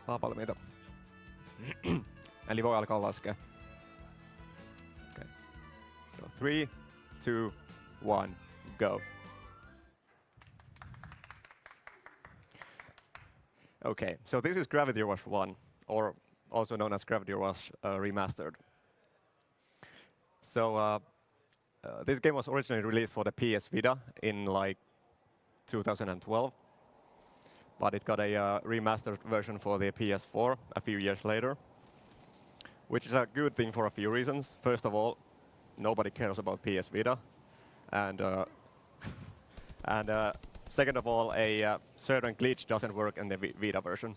Ollaan valmiita. Eli voi alkaa laskea. Okay. So 3, 2, 1, go. Okay, so this is Gravity Rush 1, or also known as Gravity Rush Remastered. So this game was originally released for the PS Vita in like 2012, but it got a remastered version for the PS4 a few years later, which is a good thing for a few reasons. First of all, nobody cares about PS Vita, and second of all, a certain glitch doesn't work in the Vita version.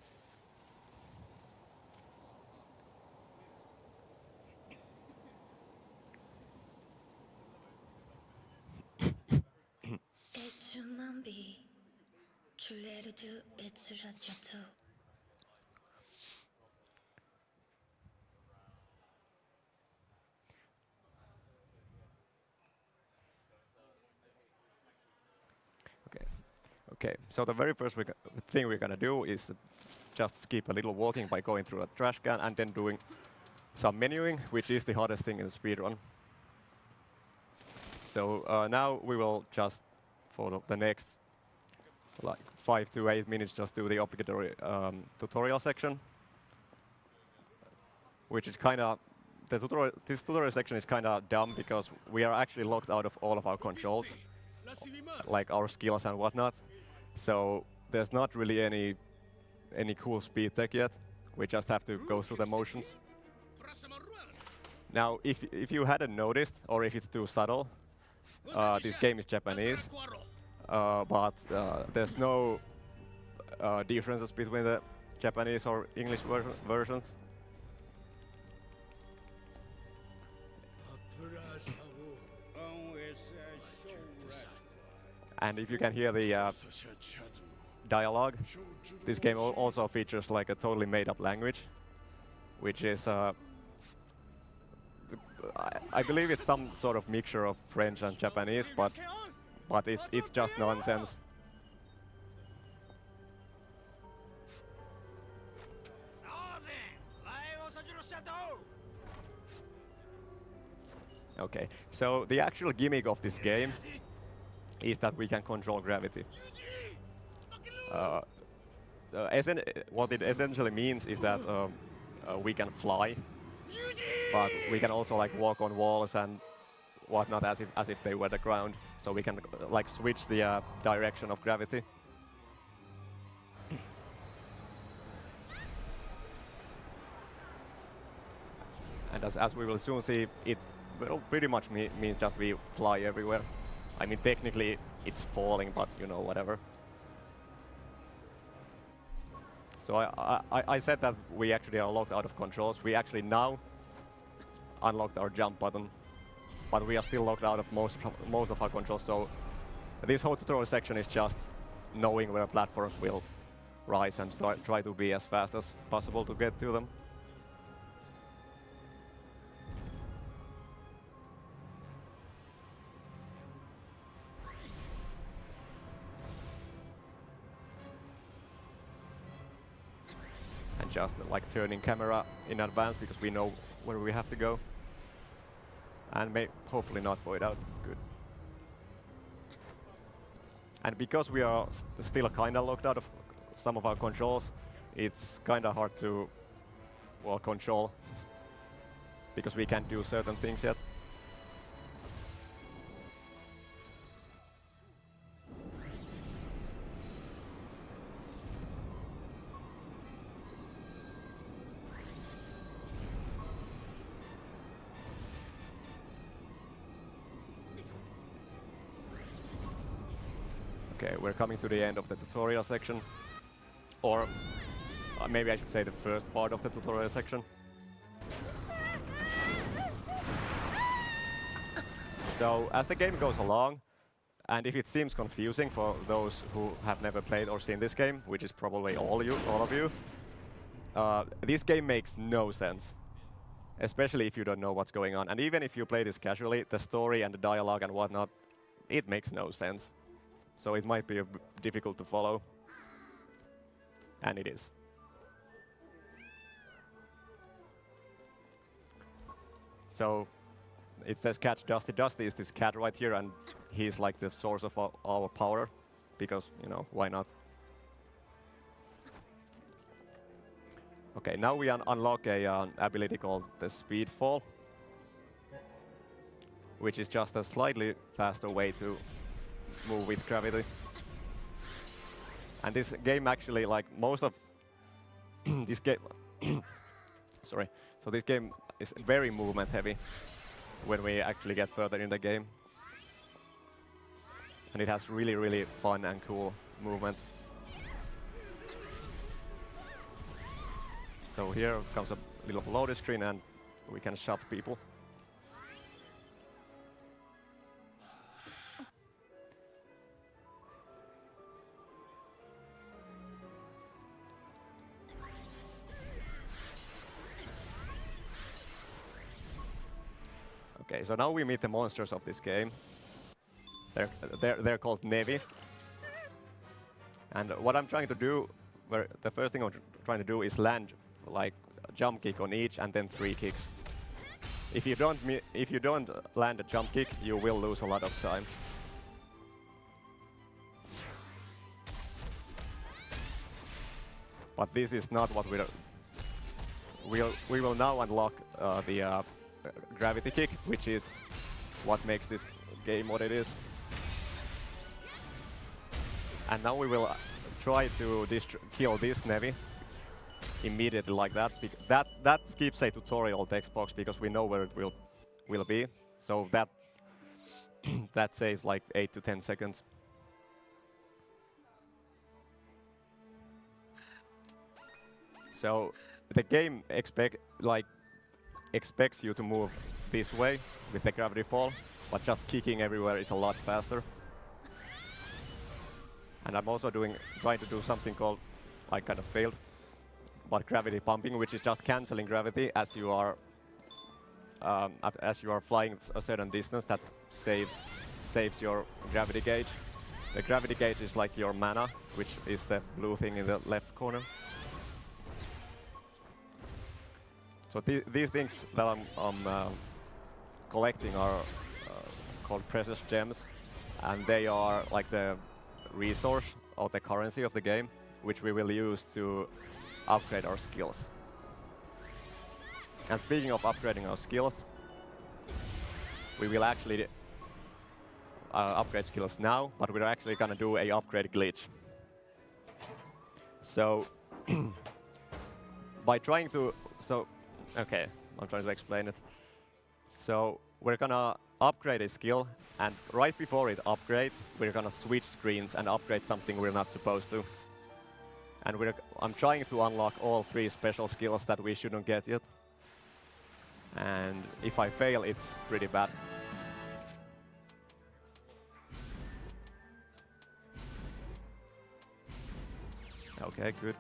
Okay, so the very first thing we're gonna do is just skip a little walking by going through a trash can and then doing some menuing, which is the hardest thing in the speedrun. So now we will just, for the next like 5 to 8 minutes, just do the obligatory tutorial section, which is kind of, this tutorial section is kind of dumb because we are actually locked out of all of our controls, like our skills and whatnot. So there's not really any cool speed tech yet. We just have to go through the motions. Now, if you hadn't noticed, or if it's too subtle, this game is Japanese, but there's no differences between the Japanese or English versions. And if you can hear the dialogue, this game also features like a totally made-up language, which is, I believe it's some sort of mixture of French and Japanese, but it's just nonsense. Okay, so the actual gimmick of this game is that we can control gravity. What it essentially means is that we can fly, but we can also like walk on walls and whatnot as if they were the ground. So we can like switch the direction of gravity. And as we will soon see, it pretty much means just we fly everywhere. I mean, technically it's falling, but you know, whatever. So I said that we actually are locked out of controls. We actually now unlocked our jump button, but we are still locked out of most of our controls. So this whole tutorial section is just knowing where platforms will rise and try to be as fast as possible to get to them. Just like turning camera in advance because we know where we have to go, and hopefully not void out. Good. And because we are still kind of locked out of some of our controls, it's kind of hard to, well, control because we can't do certain things yet. Okay, we're coming to the end of the tutorial section, or maybe I should say the first part of the tutorial section. So as the game goes along, and if it seems confusing for those who have never played or seen this game, which is probably all of you, this game makes no sense, especially if you don't know what's going on. And even if you play this casually, the story and the dialogue and whatnot, it makes no sense. So it might be difficult to follow, and it is. So it says catch Dusty. Dusty is this cat right here, and he's like the source of our power, because, you know, why not? Okay, now we unlock a ability called the Speed Fall, which is just a slightly faster way to move with gravity. And this game actually, like most of this game, sorry. So this game is very movement heavy when we actually get further in the game. And it has really, really fun and cool movements. So here comes a little loading screen and we can shove people. Okay, so now we meet the monsters of this game. They're called Nevi. And what I'm trying to do, the first thing I'm trying to do is land like a jump kick on each and then 3 kicks. If you don't land a jump kick, you will lose a lot of time. But this is not what we will now unlock the gravity kick, which is what makes this game what it is. And now we will try to kill this Nevi immediately like that. That skips a tutorial text box because we know where it will be. So that that saves like 8 to 10 seconds. So the game expects you to move this way with the gravity fall, but just kicking everywhere is a lot faster. And I'm also trying to do something called, I kind of failed, but gravity pumping, which is just canceling gravity as you are flying a certain distance. That saves your gravity gauge. The gravity gauge is like your mana, which is the blue thing in the left corner. So these things that I'm collecting are called precious gems, and they are like the resource or the currency of the game, which we will use to upgrade our skills. And speaking of upgrading our skills, we will actually upgrade skills now, but we're actually gonna do a upgrade glitch. So by trying to okay, I'm trying to explain it. So we're gonna upgrade a skill, and right before it upgrades, we're gonna switch screens and upgrade something we're not supposed to. And I'm trying to unlock all 3 special skills that we shouldn't get yet. And if I fail, it's pretty bad. Okay, good.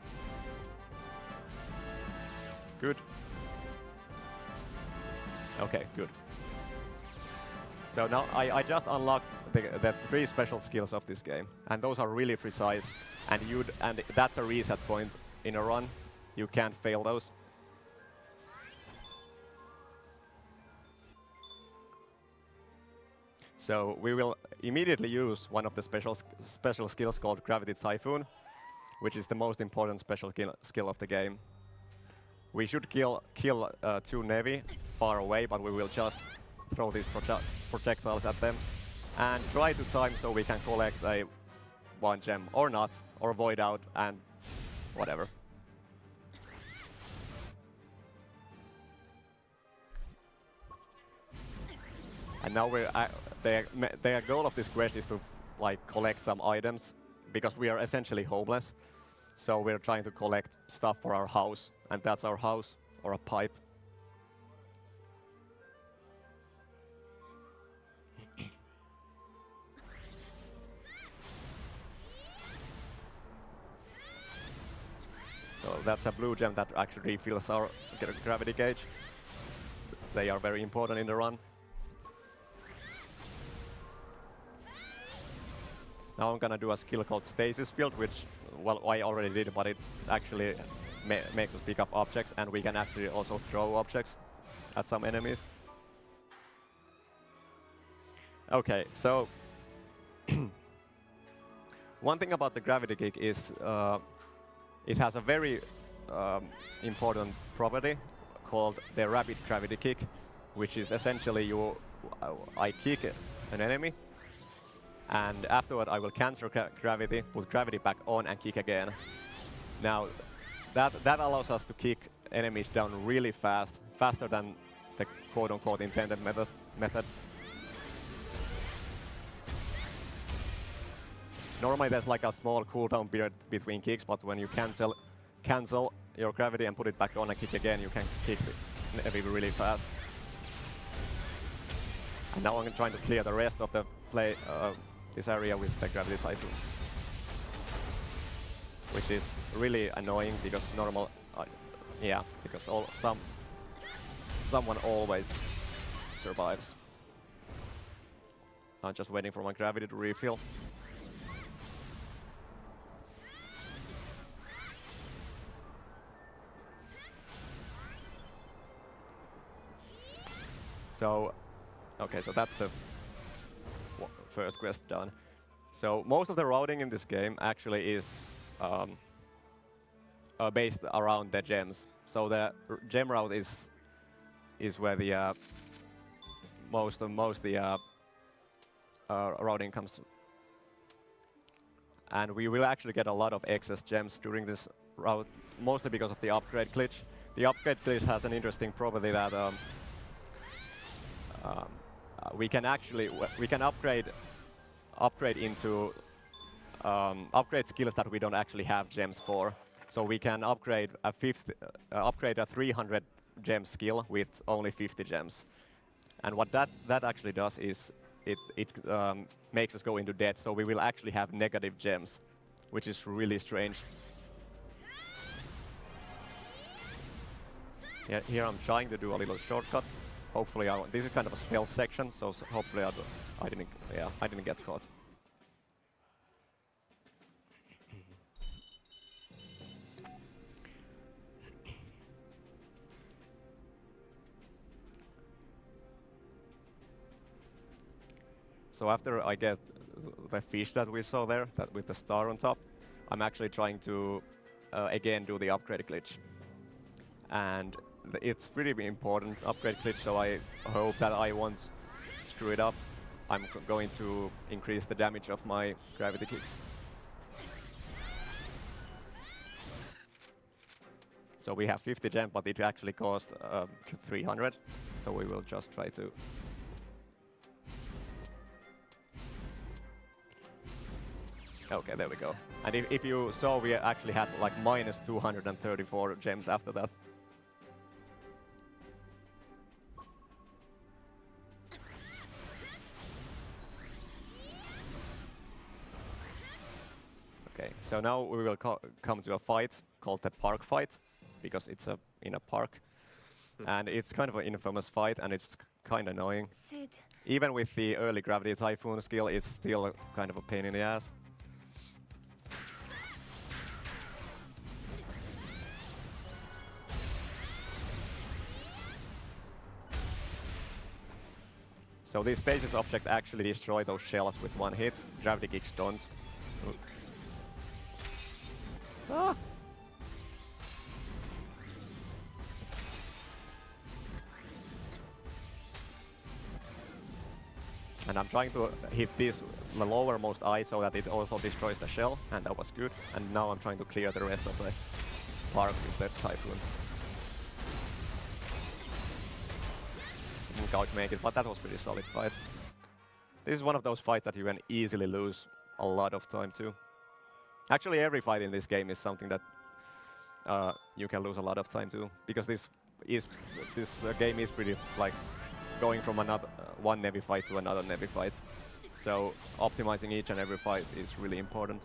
Good. Okay, good. So now I just unlocked the 3 special skills of this game, and those are really precise, and that's a reset point in a run. You can't fail those. So we will immediately use one of the special skills called Gravity Typhoon, which is the most important special skill of the game. We should kill 2 Nevi far away, but we will just throw these projectiles at them and try to time so we can collect a 1 gem or not, or void out and whatever. And now the goal of this quest is to like collect some items, because we are essentially homeless. So we're trying to collect stuff for our house, and that's our house, or a pipe. So that's a blue gem that actually refills our gravity gauge. They are very important in the run. Now I'm gonna do a skill called Stasis Field, which, well, I already did, but it actually makes us pick up objects, and we can actually also throw objects at some enemies. Okay, so one thing about the gravity kick is it has a very important property called the rapid gravity kick, which is essentially I kick an enemy, and afterward I will cancel gravity, put gravity back on, and kick again. Now, that allows us to kick enemies down really fast, faster than the quote-unquote intended method. Normally there's like a small cooldown period between kicks, but when you cancel your gravity and put it back on and kick again, you can kick the enemy really fast. And now I'm trying to clear the rest of the this area with the gravity typhoon, which is really annoying because because someone always survives. I'm just waiting for my gravity to refill. So, okay, so that's the first quest done. So most of the routing in this game actually is based around the gems. So the gem route is where the most the routing comes. And we will actually get a lot of excess gems during this route, mostly because of the upgrade glitch. The upgrade glitch has an interesting property that we can upgrade into upgrade skills that we don't actually have gems for. So we can upgrade a 300 gem skill with only 50 gems. And what that actually does is it makes us go into debt. So we will actually have negative gems, which is really strange. Yeah, here I'm trying to do a little shortcut. Hopefully, this is kind of a stealth section, so hopefully I didn't get caught. So after I get the fish that we saw there, that with the star on top, I'm actually trying to again do the upgrade glitch. And it's pretty important upgrade glitch, so I hope that I won't screw it up. I'm going to increase the damage of my gravity kicks. So we have 50 gem, but it actually cost 300, so we will just try to... Okay, there we go. And if you saw, we actually had like minus 234 gems after that. Okay, so now we will come to a fight called the park fight, because it's in a park. And it's kind of an infamous fight, and it's kind of annoying. Sid. Even with the early gravity typhoon skill, it's still kind of a pain in the ass. So these stasis objects actually destroy those shells with one hit. Gravity kick stuns. Ah. And I'm trying to hit this the lowermost eye so that it also destroys the shell, and that was good. And now I'm trying to clear the rest of the park with the typhoon. Didn't quite make it, but that was pretty solid fight. This is one of those fights that you can easily lose a lot of time to. Actually, every fight in this game is something that you can lose a lot of time to, because this game is pretty like going from one Nevi fight to another Nevi fight. So optimizing each and every fight is really important.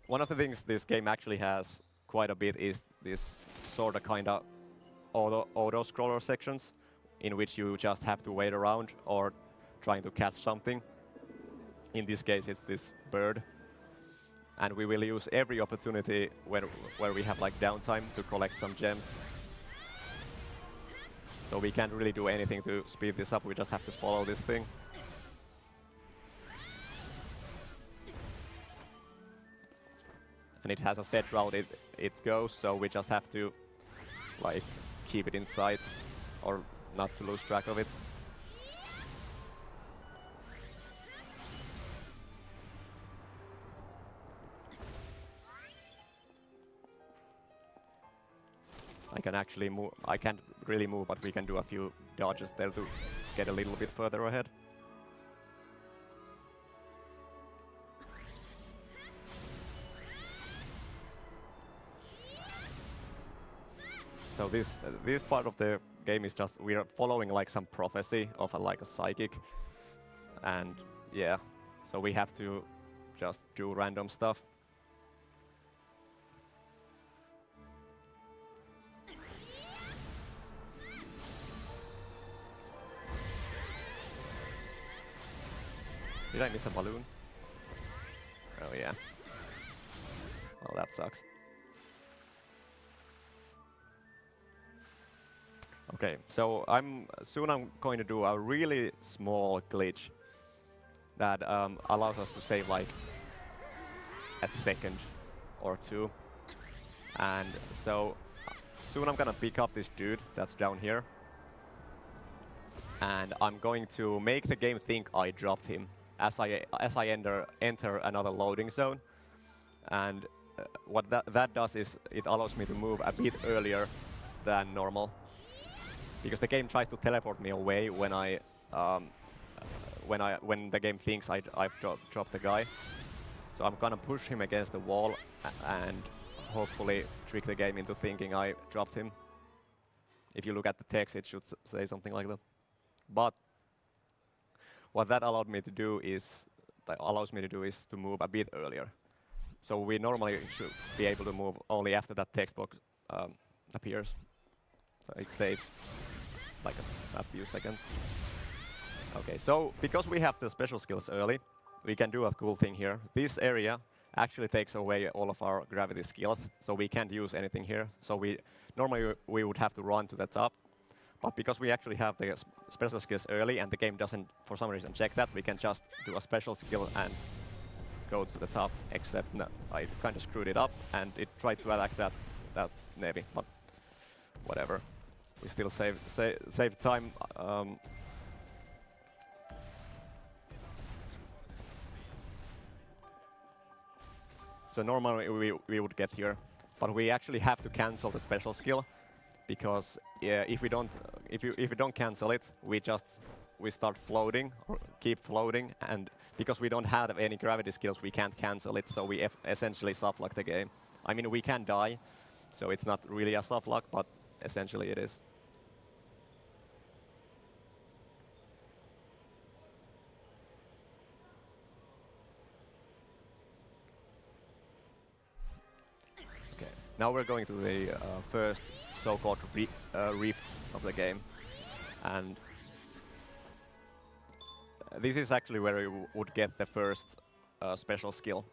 One of the things this game actually has quite a bit is this sort of kind of auto-scroller sections in which you just have to wait around or trying to catch something. In this case, it's this bird. And we will use every opportunity where we have like downtime to collect some gems. So we can't really do anything to speed this up, we just have to follow this thing. And it has a set route it goes, so we just have to like keep it in sight or not to lose track of it. I can actually move. I can't really move, but we can do a few dodges there to get a little bit further ahead. So this part of the game is just we are following like some prophecy of like a psychic, and yeah, so we have to just do random stuff. Did I miss a balloon? Oh yeah. Well, that sucks. Okay, so I'm going to do a really small glitch that allows us to save like a second or two. And so soon I'm gonna pick up this dude that's down here, and I'm going to make the game think I dropped him as I enter another loading zone. And what that does is it allows me to move a bit earlier than normal, because the game tries to teleport me away when when the game thinks I've dropped the guy. So I'm gonna push him against the wall and hopefully trick the game into thinking I dropped him. If you look at the text, it should say something like that. But what that allows me to do is to move a bit earlier. So we normally should be able to move only after that text box appears. So it saves like a few seconds. Okay, so because we have the special skills early, we can do a cool thing here. This area actually takes away all of our gravity skills, so we can't use anything here. So normally we would have to run to the top, but because we actually have the special skills early and the game doesn't for some reason check that, we can just do a special skill and go to the top, except no, I kind of screwed it up and it tried to attack that navy, but whatever. We still save time. So normally we would get here, but we actually have to cancel the special skill, because if we don't cancel it, we start floating or keep floating, and because we don't have any gravity skills, we can't cancel it. So we essentially soft lock the game. I mean, we can die, so it's not really a soft lock, but essentially it is. Okay, now we're going to the first so-called rift of the game, and this is actually where you would get the first special skill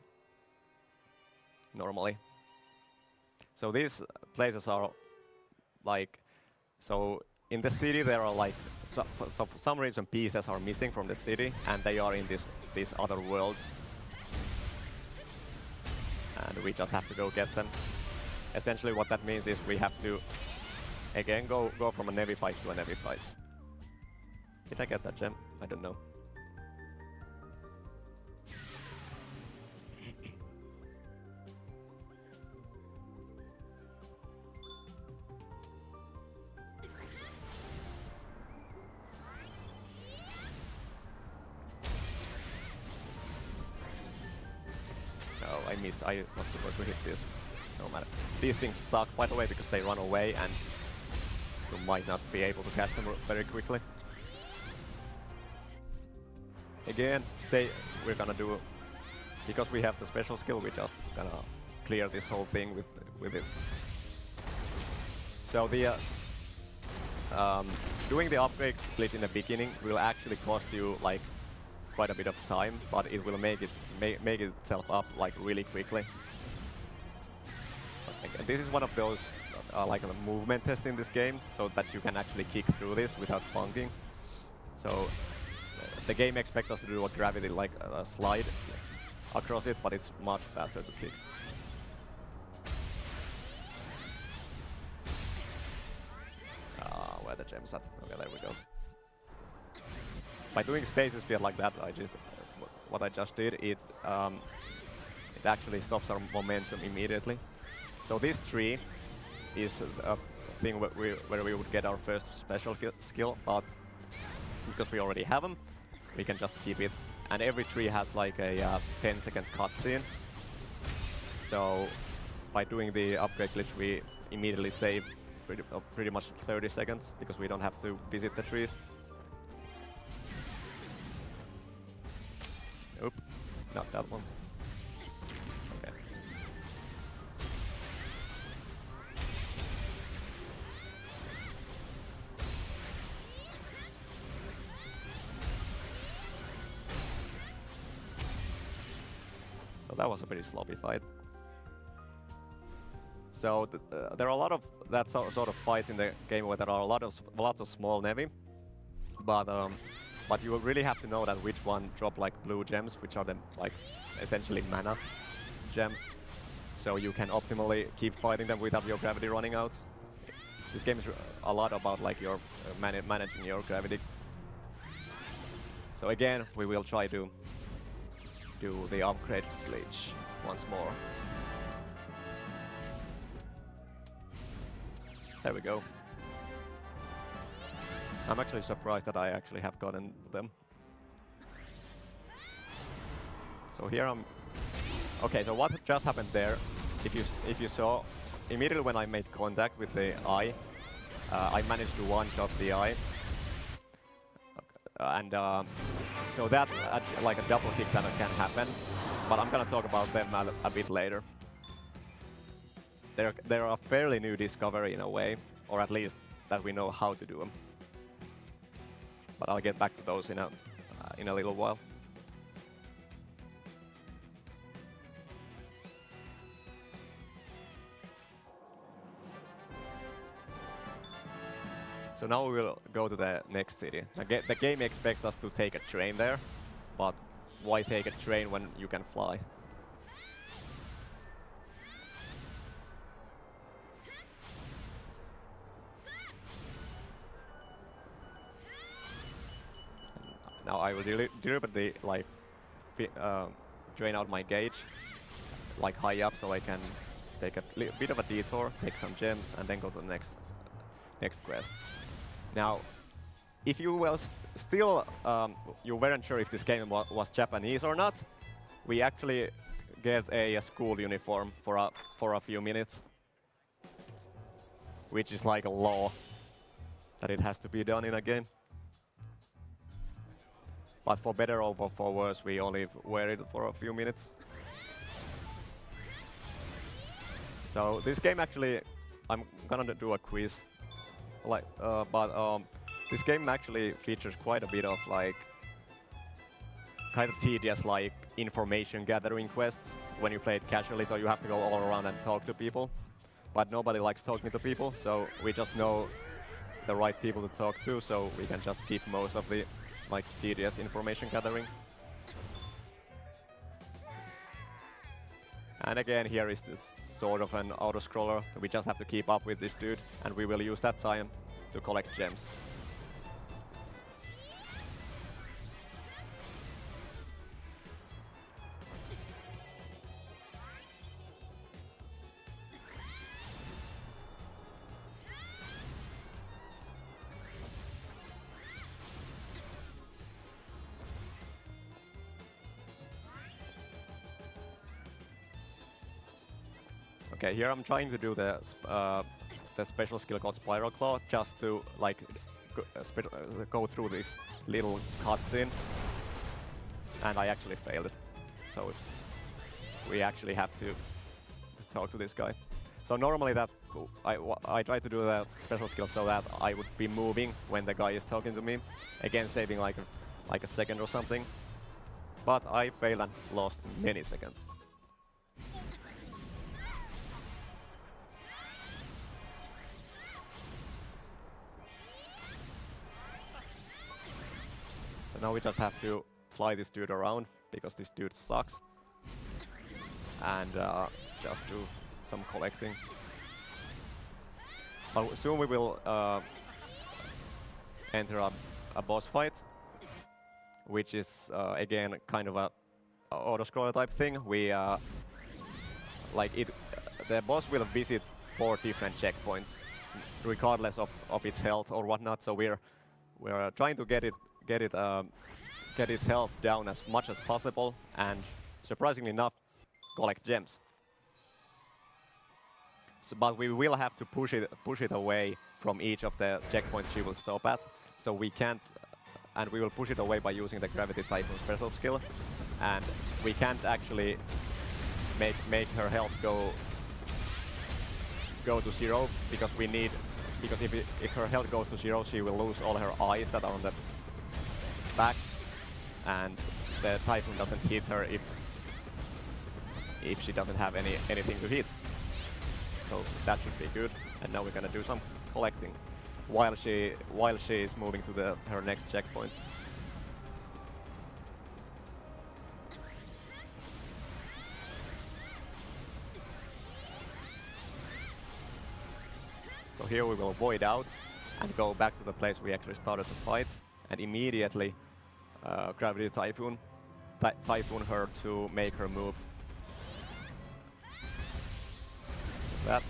normally. So these places are like, so in the city there are like, so for some reason pieces are missing from the city, and they are in these other worlds. And we just have to go get them. Essentially what that means is we have to, again, go from a Navy fight to a Navy fight. Did I get that gem? I don't know. Oh, I missed. I was supposed to hit this. No matter. These things suck, by the way, because they run away and you might not be able to catch them very quickly. Again, say we're gonna do, because we have the special skill, we're just gonna clear this whole thing with it. So the doing the upgrade glitch in the beginning will actually cost you like quite a bit of time, but it will make itself up like really quickly. And this is one of those like a movement test in this game, so that you can actually kick through this without funking. So the game expects us to do a gravity like a slide across it, but it's much faster to kick. Where the gems at? Okay, there we go. By doing stasis field like that, what I just did, it actually stops our momentum immediately. So this tree is a thing where we would get our first special skill, but because we already have them, we can just skip it. And every tree has like a 10-second cutscene. So by doing the upgrade glitch, we immediately save pretty much 30 seconds because we don't have to visit the trees. Oop, not that one. Okay. So that was a pretty sloppy fight. So there are a lot of that sort of fights in the game where there are lots of small Nevi, but you really have to know that which one drop like blue gems, which are the like essentially mana gems, so you can optimally keep fighting them without your gravity running out. This game is a lot about like your managing your gravity. So again, we will try to do the upgrade glitch once more. There we go. I'm actually surprised that I actually have gotten them. So here I'm... Okay, so what just happened there, if you saw, immediately when I made contact with the eye, I managed to one-shot the eye. And so that's like a double kick that can happen, but I'm gonna talk about them a bit later. They're a fairly new discovery in a way, or at least that we know how to do them. But I'll get back to those in a little while. So now we will go to the next city. The game expects us to take a train there, but why take a train when you can fly? Now I will deliberately like drain out my gauge, like high up, so I can take a bit of a detour, take some gems, and then go to the next quest. Now, if you were still you weren't sure if this game was Japanese or not, we actually get a school uniform for a few minutes, which is like a law that it has to be done in a game. But for better or for worse, we only wear it for a few minutes. So this game actually, I'm gonna do a quiz, this game actually features quite a bit of like kind of tedious like information gathering quests when you play it casually. So you have to go all around and talk to people, but nobody likes talking to people. So we just know the right people to talk to, so we can just skip most of the like tedious information gathering. And again, here is this sort of an auto-scroller. We just have to keep up with this dude, and we will use that time to collect gems. Okay, here I'm trying to do the special skill called Spiral Claw, just to like go through this little cutscene, and I actually failed it. So we actually have to talk to this guy. So normally that I try to do the special skill so that I would be moving when the guy is talking to me, again saving like a second or something. But I failed and lost many seconds. So now we just have to fly this dude around, because this dude sucks. And just do some collecting. But soon we will enter a boss fight, which is again kind of a auto-scroller type thing. We the boss will visit 4 different checkpoints, regardless of its health or whatnot. So we're trying to get its health down as much as possible, and surprisingly enough, collect gems. So, but we will have to push it away from each of the checkpoints she will stop at. So we can't, and we will push it away by using the Gravity Typhoon special skill, and we can't actually make her health go to 0, because if her health goes to 0, she will lose all her eyes that are on the back, and the Typhoon doesn't hit her if she doesn't have anything to hit. So that should be good. And now we're gonna do some collecting while she is moving to her next checkpoint. So here we will void out and go back to the place we actually started the fight, and immediately Gravity Typhoon her to make her move. That.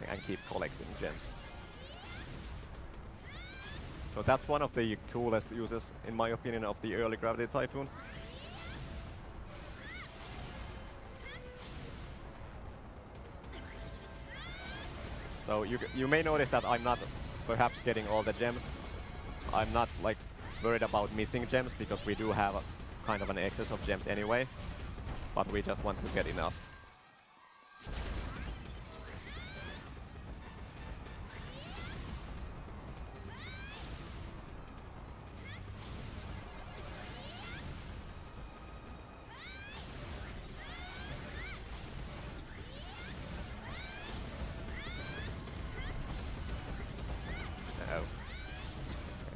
And keep collecting gems. So that's one of the coolest uses, in my opinion, of the early Gravity Typhoon. So you may notice that I'm not perhaps getting all the gems. I'm not like worried about missing gems, because we do have kind of an excess of gems anyway, but we just want to get enough.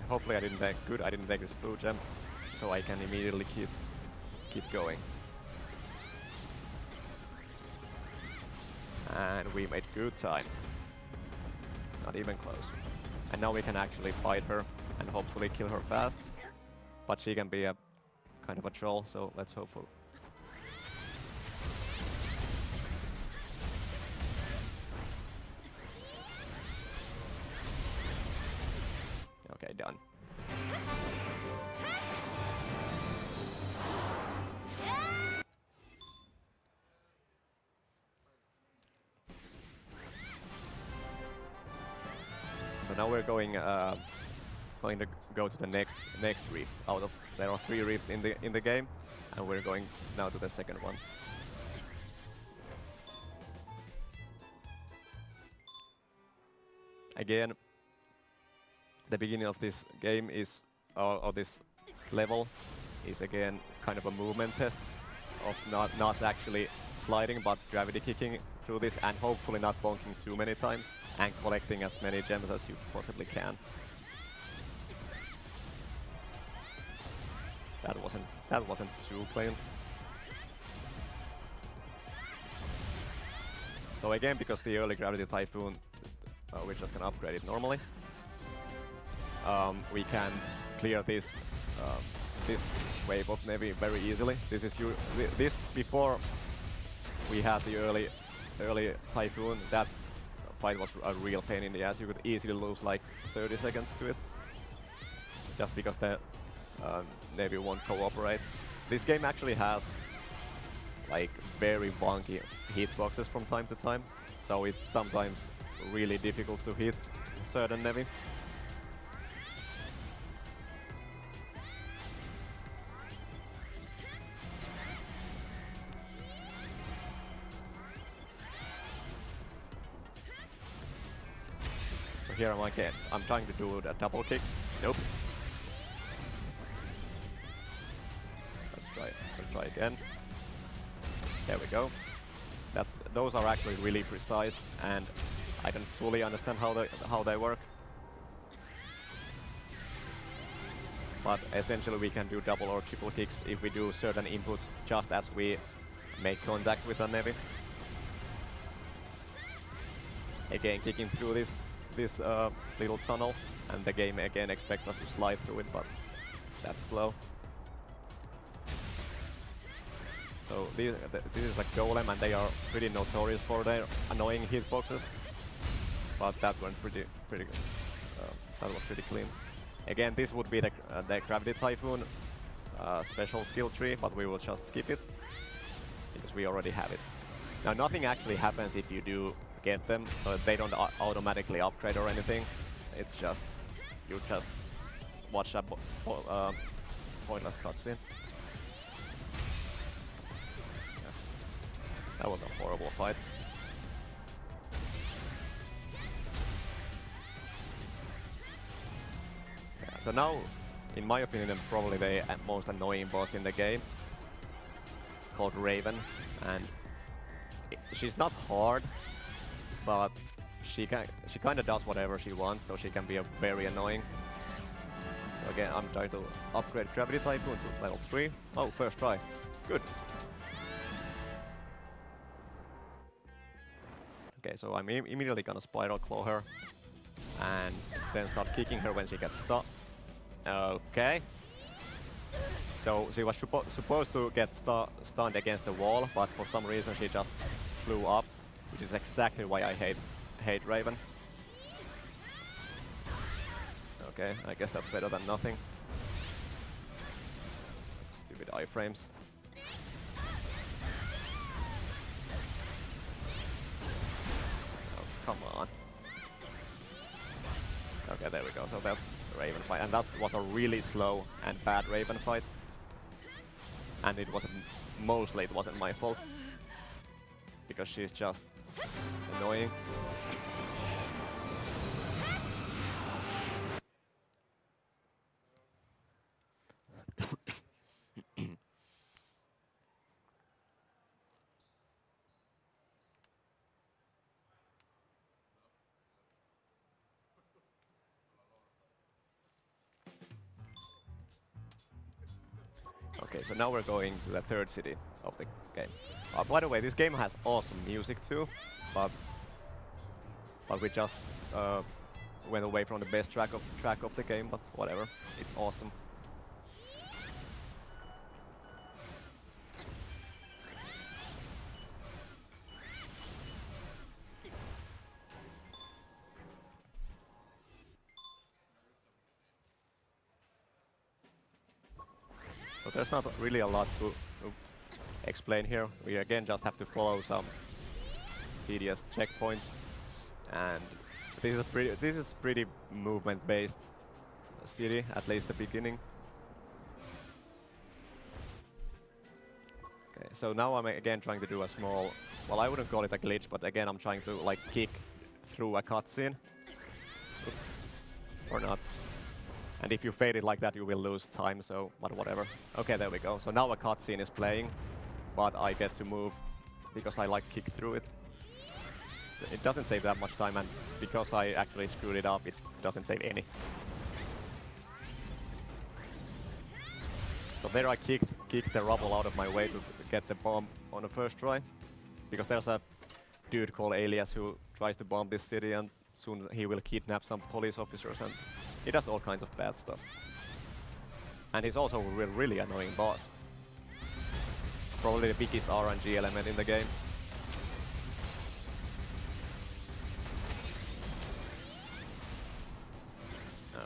Hopefully I didn't take this blue gem, so I can immediately keep going. And we made good time. Not even close. And now we can actually fight her and hopefully kill her fast. But she can be a kind of a troll, so let's hope for. Okay, done. So now we're going to go to the next rift. There are 3 rifts in the game, and we're going now to the second one. Again, the beginning of this game is, or this level, is again kind of a movement test of not actually sliding, but gravity kicking through this, and hopefully not bonking too many times, and collecting as many gems as you possibly can. That wasn't too plain. So again, because the early Gravity Typhoon, we're just gonna upgrade it normally. We can clear this wave of Navy very easily. This before we had the early Typhoon. That fight was a real pain in the ass. You could easily lose like 30 seconds to it, just because the Navy won't cooperate. This game actually has like very wonky hitboxes from time to time, so it's sometimes really difficult to hit certain Navy. So here I'm again. I'm trying to do the double kicks. Nope. Let's try again. There we go. Those are actually really precise, and I don't fully understand how they work. but essentially we can do double or triple kicks if we do certain inputs just as we make contact with the Nevi. Again, kicking through this little tunnel, and the game again expects us to slide through it, but that's slow. So this is a golem, and they are pretty notorious for their annoying hitboxes. But that went pretty good. That was pretty clean. Again, this would be the Gravity Typhoon special skill tree, but we will just skip it because we already have it. Now, nothing actually happens if you do get them, so they don't automatically upgrade or anything. It's just you just watch a pointless cutscene. Yeah. That was a horrible fight. Yeah, so now, in my opinion, probably the most annoying boss in the game, called Raven, and she's not hard, but she kind of does whatever she wants, so she can be very annoying. So again, I'm trying to upgrade Gravity Typhoon to level 3. Oh, first try. Good. Okay, so I'm immediately gonna Spiral Claw her, and then start kicking her when she gets stuck. Okay. So she was supposed to get stunned against the wall, but for some reason she just flew up, which is exactly why I hate Raven. Okay, I guess that's better than nothing. Stupid iframes. Oh, come on. Okay, there we go. So that's the Raven fight, and that was a really slow and bad Raven fight. And it wasn't, mostly it wasn't my fault, because she's just annoying. Okay, so now we're going to the third city of the game. By the way, this game has awesome music too, but we just went away from the best track of the game. But whatever, it's awesome. But there's not really a lot to explain here. We again just have to follow some tedious checkpoints, and this is pretty movement-based city, at least the beginning. Okay, so now I'm again trying to do a small, well, I wouldn't call it a glitch, but again I'm trying to like kick through a cutscene, or not. And if you fade it like that, you will lose time, so, but whatever. Okay, there we go. So now a cutscene is playing, but I get to move because I like kick through it. It doesn't save that much time, and because I actually screwed it up, it doesn't save any. So there I kicked the rubble out of my way to get the bomb on the first try, because there's a dude called Alias who tries to bomb this city, and soon he will kidnap some police officers, and he does all kinds of bad stuff. And he's also a really annoying boss. Probably the biggest RNG element in the game.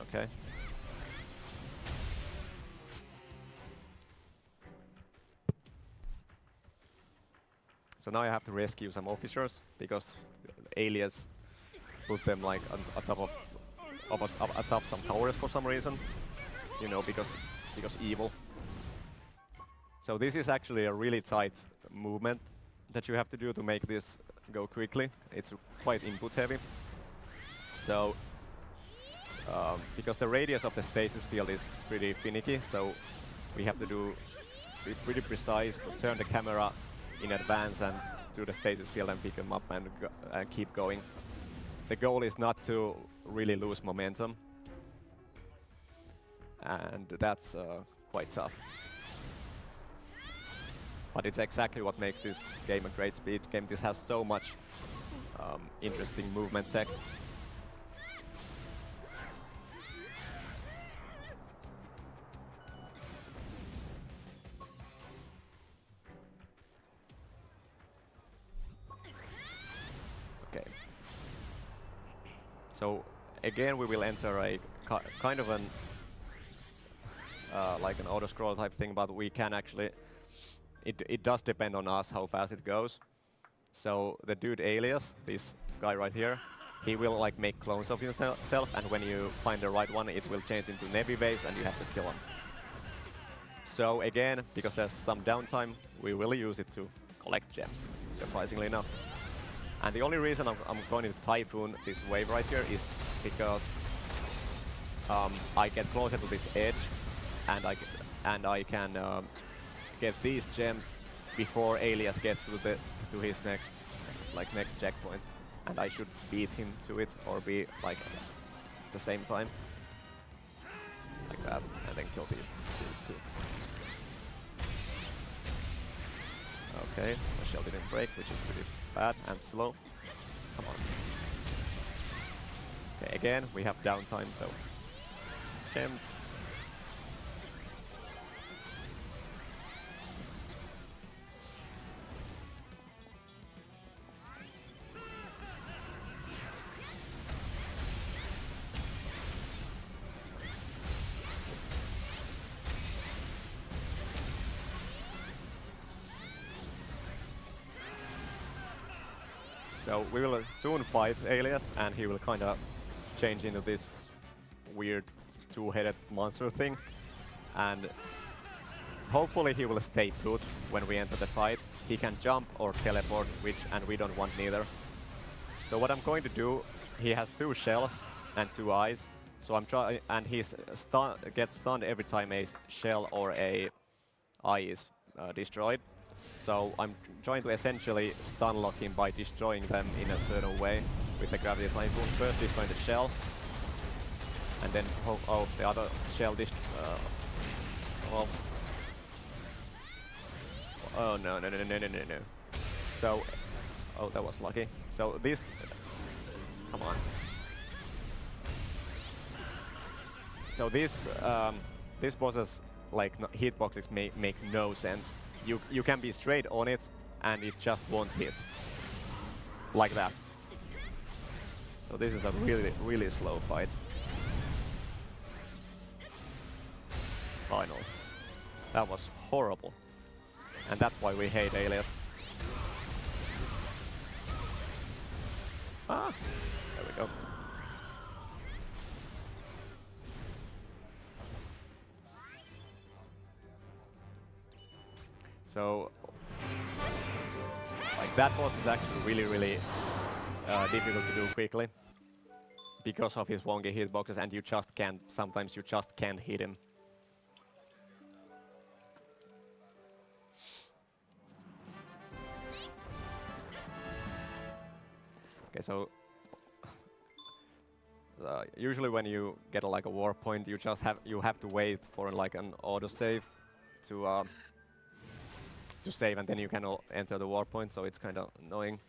Okay. So now I have to rescue some officers, because Alias put them like atop some towers for some reason, you know, because evil. So this is actually a really tight movement that you have to do to make this go quickly. It's quite input heavy. So because the radius of the stasis field is pretty finicky, so we have to be pretty precise to turn the camera in advance and do the stasis field and pick them up and keep going. The goal is not to really lose momentum. and that's quite tough. But it's exactly what makes this game a great speed game. This has so much interesting movement tech. Okay. So again, we will enter a kind of an like an auto scroll type thing, but we can actually. It does depend on us how fast it goes. So the dude Alias, this guy right here, he will like make clones of himself, and when you find the right one, it will change into Nebi waves, and you have to kill him. So again, because there's some downtime, we will use it to collect gems, surprisingly enough. And the only reason I'm going to Typhoon this wave right here is because I get closer to this edge, and I can get these gems before Alias gets to his next checkpoint, and I should beat him to it or be like at the same time, like that, and then kill these two. Okay, the shell didn't break, which is pretty bad and slow. Come on. Okay, again we have downtime, so gems. So we will soon fight Alias, and he will kind of change into this weird two-headed monster thing. And hopefully he will stay put when we enter the fight. He can jump or teleport, and we don't want neither. So what I'm going to do, he has 2 shells and 2 eyes. So I'm trying, and he gets stunned every time a shell or a eye is destroyed. So I'm trying to essentially stun lock him by destroying them in a certain way with the Gravity Typhoon. First destroying the shell, and then the other shell well, oh no. So, oh, that was lucky. So this, come on. So this boss's like hitboxes make no sense. You can be straight on it, and it just won't hit. Like that. So this is a really slow fight. Finally. That was horrible. And that's why we hate Alias. Ah! There we go. So, like that boss is actually really difficult to do quickly because of his wonky hitboxes, and you just can't. Sometimes you just can't hit him. Okay, so usually when you get like a war point, you have to wait for like an autosave to save, and then you can enter the war point, so it's kind of annoying.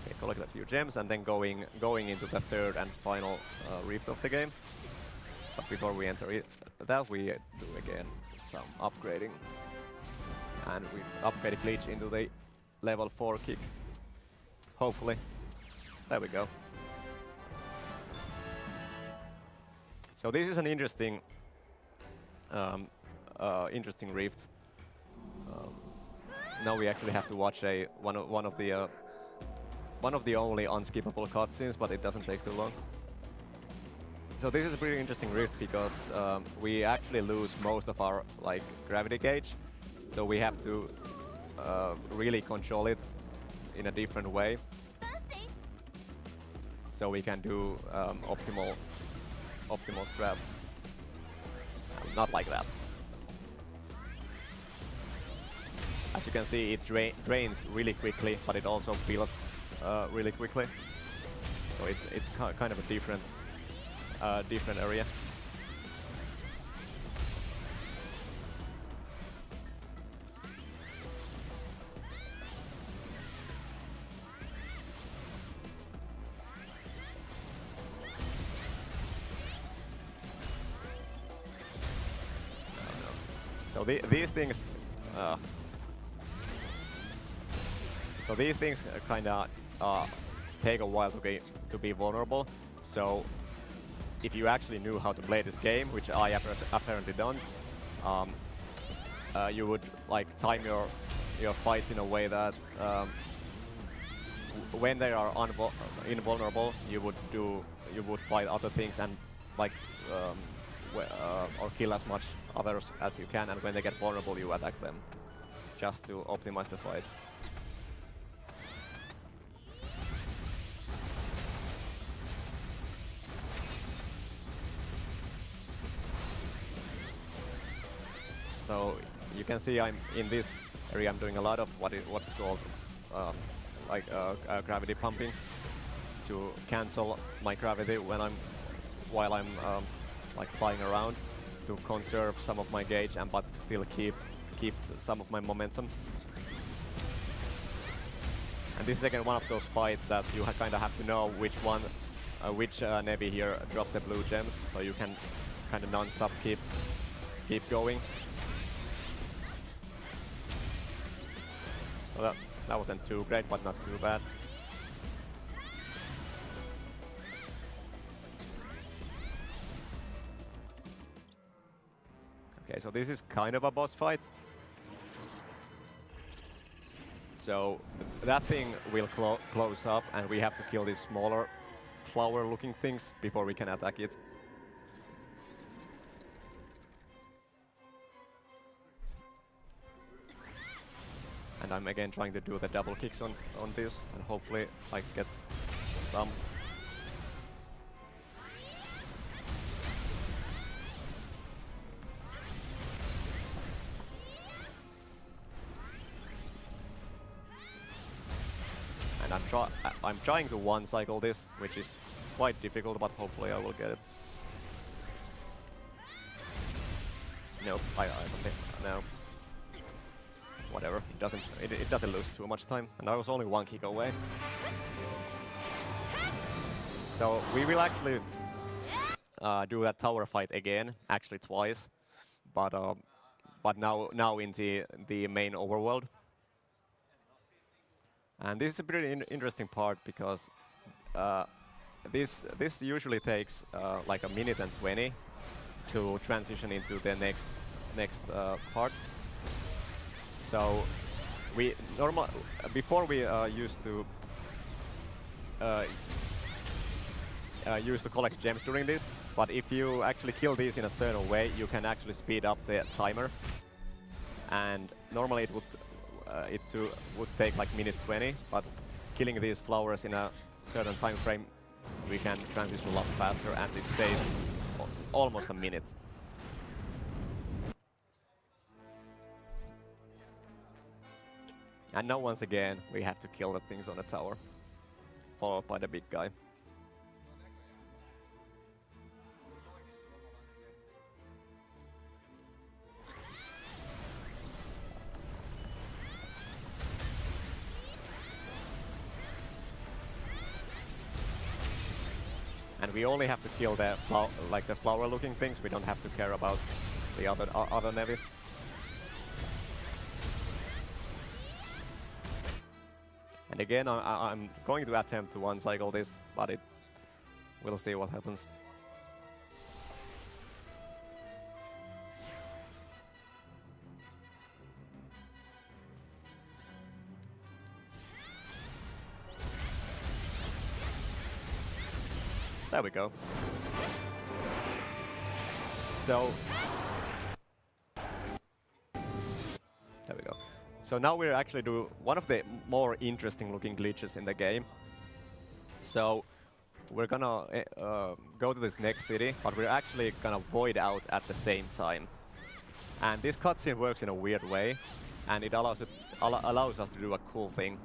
Okay, collect a few gems, and then going into the 3rd and final rift of the game. But before we enter that, we do again some upgrading, and we upgrade Glitch into the level 4 kick. Hopefully, there we go. So this is an interesting rift. Now we actually have to watch one of the only unskippable cutscenes, but it doesn't take too long. So this is a pretty interesting rift because we actually lose most of our like gravity gauge, so we have to really control it in a different way, so we can do optimal strats. Not like that. As you can see, it drains really quickly, but it also fills really quickly. So it's kind of a different area. So these things, kind of take a while to be vulnerable. So if you actually knew how to play this game, which I apparently don't, you would like time your fights in a way that when they are invulnerable, you would fight other things and like or kill as much others as you can, and when they get vulnerable, you attack them, just to optimize the fights. So you can see I'm in this area. I'm doing a lot of what's called gravity pumping to cancel my gravity while I'm like flying around, to conserve some of my gauge and but still keep some of my momentum. And this is again one of those fights that you kind of have to know which Nevi here dropped the blue gems, so you can kind of non-stop keep going. So that wasn't too great, but not too bad. Okay, so this is kind of a boss fight. So that thing will close up, and we have to kill these smaller flower-looking things before we can attack it. And I'm again trying to do the double kicks on this, and hopefully I get some. And I'm trying to one-cycle this, which is quite difficult, but hopefully I will get it. Nope, I don't think, no. Whatever, it doesn't lose too much time, and I was only one kick away. So we will actually do that tower fight again, actually twice, but now in the main overworld. And this is a pretty interesting part because this usually takes like a minute and 20 to transition into the next part. So before we used to collect gems during this, but if you actually kill these in a certain way, you can actually speed up the timer. And normally it would take like minute 20, but killing these flowers in a certain time frame, we can transition a lot faster, and it saves almost a minute. And now once again, we have to kill the things on the tower, followed by the big guy. And we only have to kill the flower-looking things. We don't have to care about the other Nevi. And again, I'm going to attempt to one-cycle this, but we'll see what happens. There we go. So there we go. So now we're actually doing one of the more interesting looking glitches in the game. So we're gonna go to this next city, but we're actually gonna void out at the same time. And this cutscene works in a weird way, and it allows us to do a cool thing.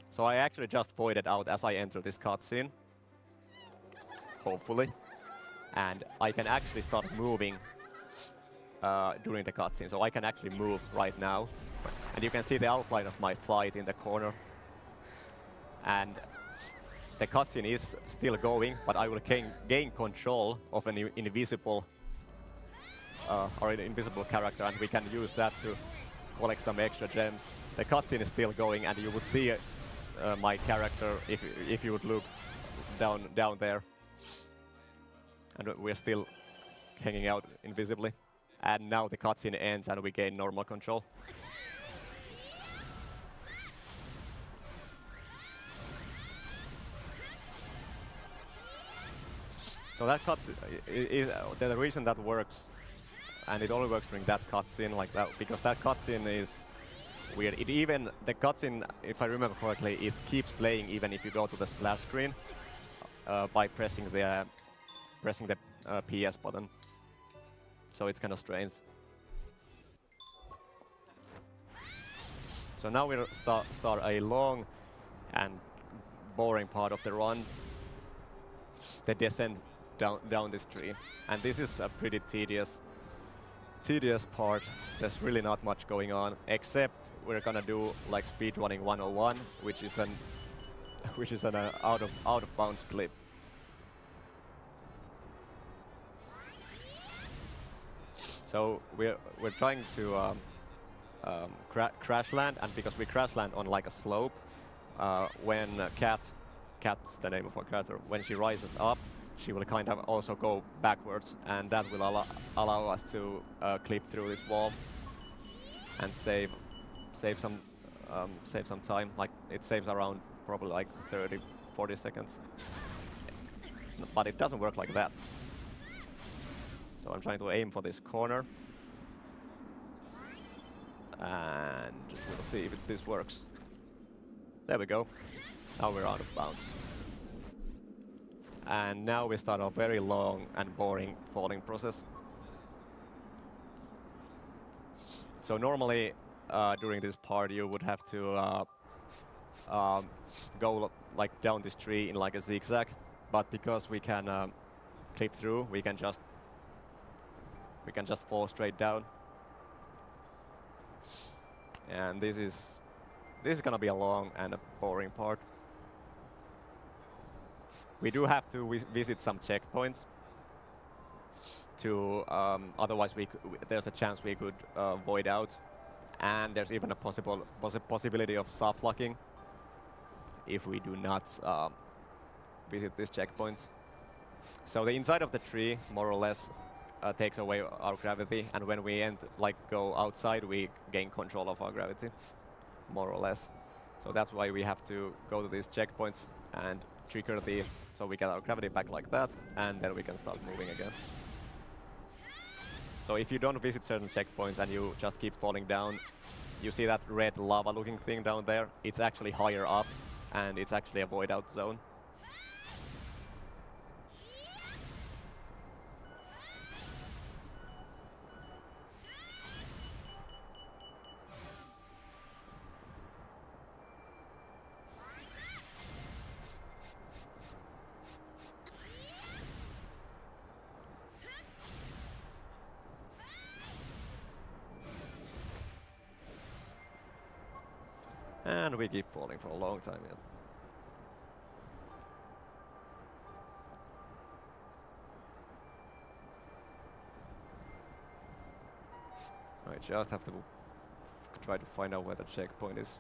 So I actually just voided out as I enter this cutscene, hopefully, and I can actually start moving during the cutscene. So I can actually move right now. And you can see the outline of my flight in the corner. And the cutscene is still going, but I will gain control of an invisible our invisible character, and we can use that to collect some extra gems. The cutscene is still going, and you would see my character if you would look down there. And we're still hanging out invisibly. And now the cutscene ends, and we gain normal control. So that cutscene is the reason that works, and it only works during that cutscene like that, because that cutscene is weird. The cutscene, if I remember correctly, it keeps playing even if you go to the splash screen by pressing the PS button. So it's kind of strange. So now we'll start a long and boring part of the run, the descent down this tree. And this is a pretty tedious part. There's really not much going on, except we're gonna do like speedrunning 101, which is an out of bounds clip. So we're trying to crash land, and because we crash land on like a slope, when Cat's the name of our character, when she rises up, she will kind of also go backwards, and that will allow us to clip through this wall and save some time. Like it saves around probably like 30-40 seconds, but it doesn't work like that. So I'm trying to aim for this corner, and we'll see if this works. There we go. Now we're out of bounds. And now we start a very long and boring falling process. So normally during this part you would have to go like down this tree in like a zigzag, but because we can clip through, we can just fall straight down. And this is gonna be a long and a boring part. We do have to visit some checkpoints to otherwise there's a chance we could void out, and there's even a possibility of soft locking if we do not visit these checkpoints. So the inside of the tree more or less takes away our gravity, and when we go outside, we gain control of our gravity, more or less. So that's why we have to go to these checkpoints and trigger so we get our gravity back like that, and then we can start moving again. So if you don't visit certain checkpoints and you just keep falling down, you see that red lava looking thing down there? It's actually higher up, and it's actually a void out zone. And we keep falling for a long time yet. I just have to try to find out where the checkpoint is.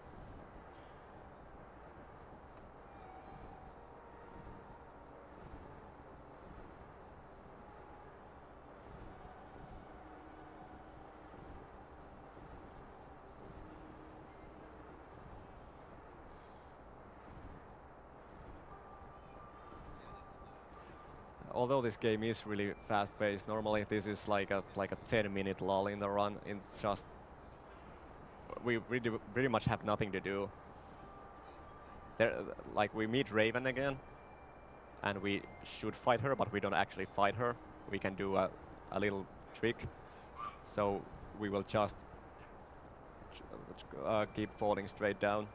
Although this game is really fast-paced, normally this is like a 10-minute lull in the run. It's just we pretty much have nothing to do. Like we meet Raven again, and we should fight her, but we don't actually fight her. We can do a little trick, so we will just keep falling straight down.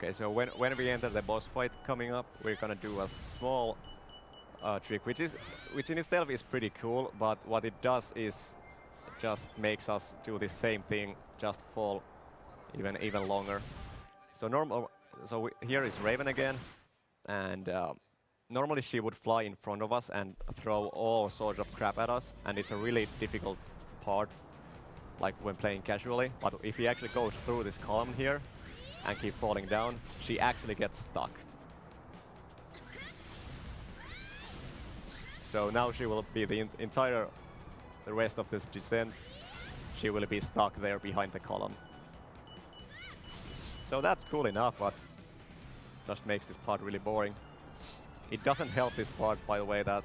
Okay, so when we enter the boss fight coming up, we're gonna do a small trick, which in itself is pretty cool, but what it does is just makes us do the same thing, just fall even longer. So here is Raven again, and normally she would fly in front of us and throw all sorts of crap at us, and it's a really difficult part, like when playing casually. But if you actually go through this column here and keep falling down, she actually gets stuck. So now she will be the rest of this descent, she will be stuck there behind the column. So that's cool enough, but just makes this part really boring. It doesn't help this part, by the way, that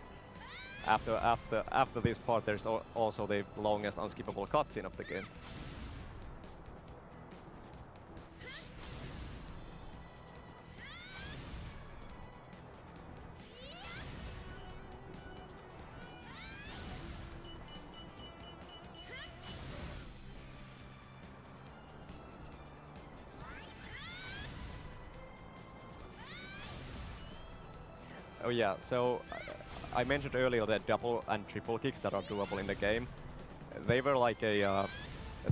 after this part there's also the longest unskippable cutscene of the game. Oh yeah, so I mentioned earlier that double and triple kicks that are doable in the game. They were like a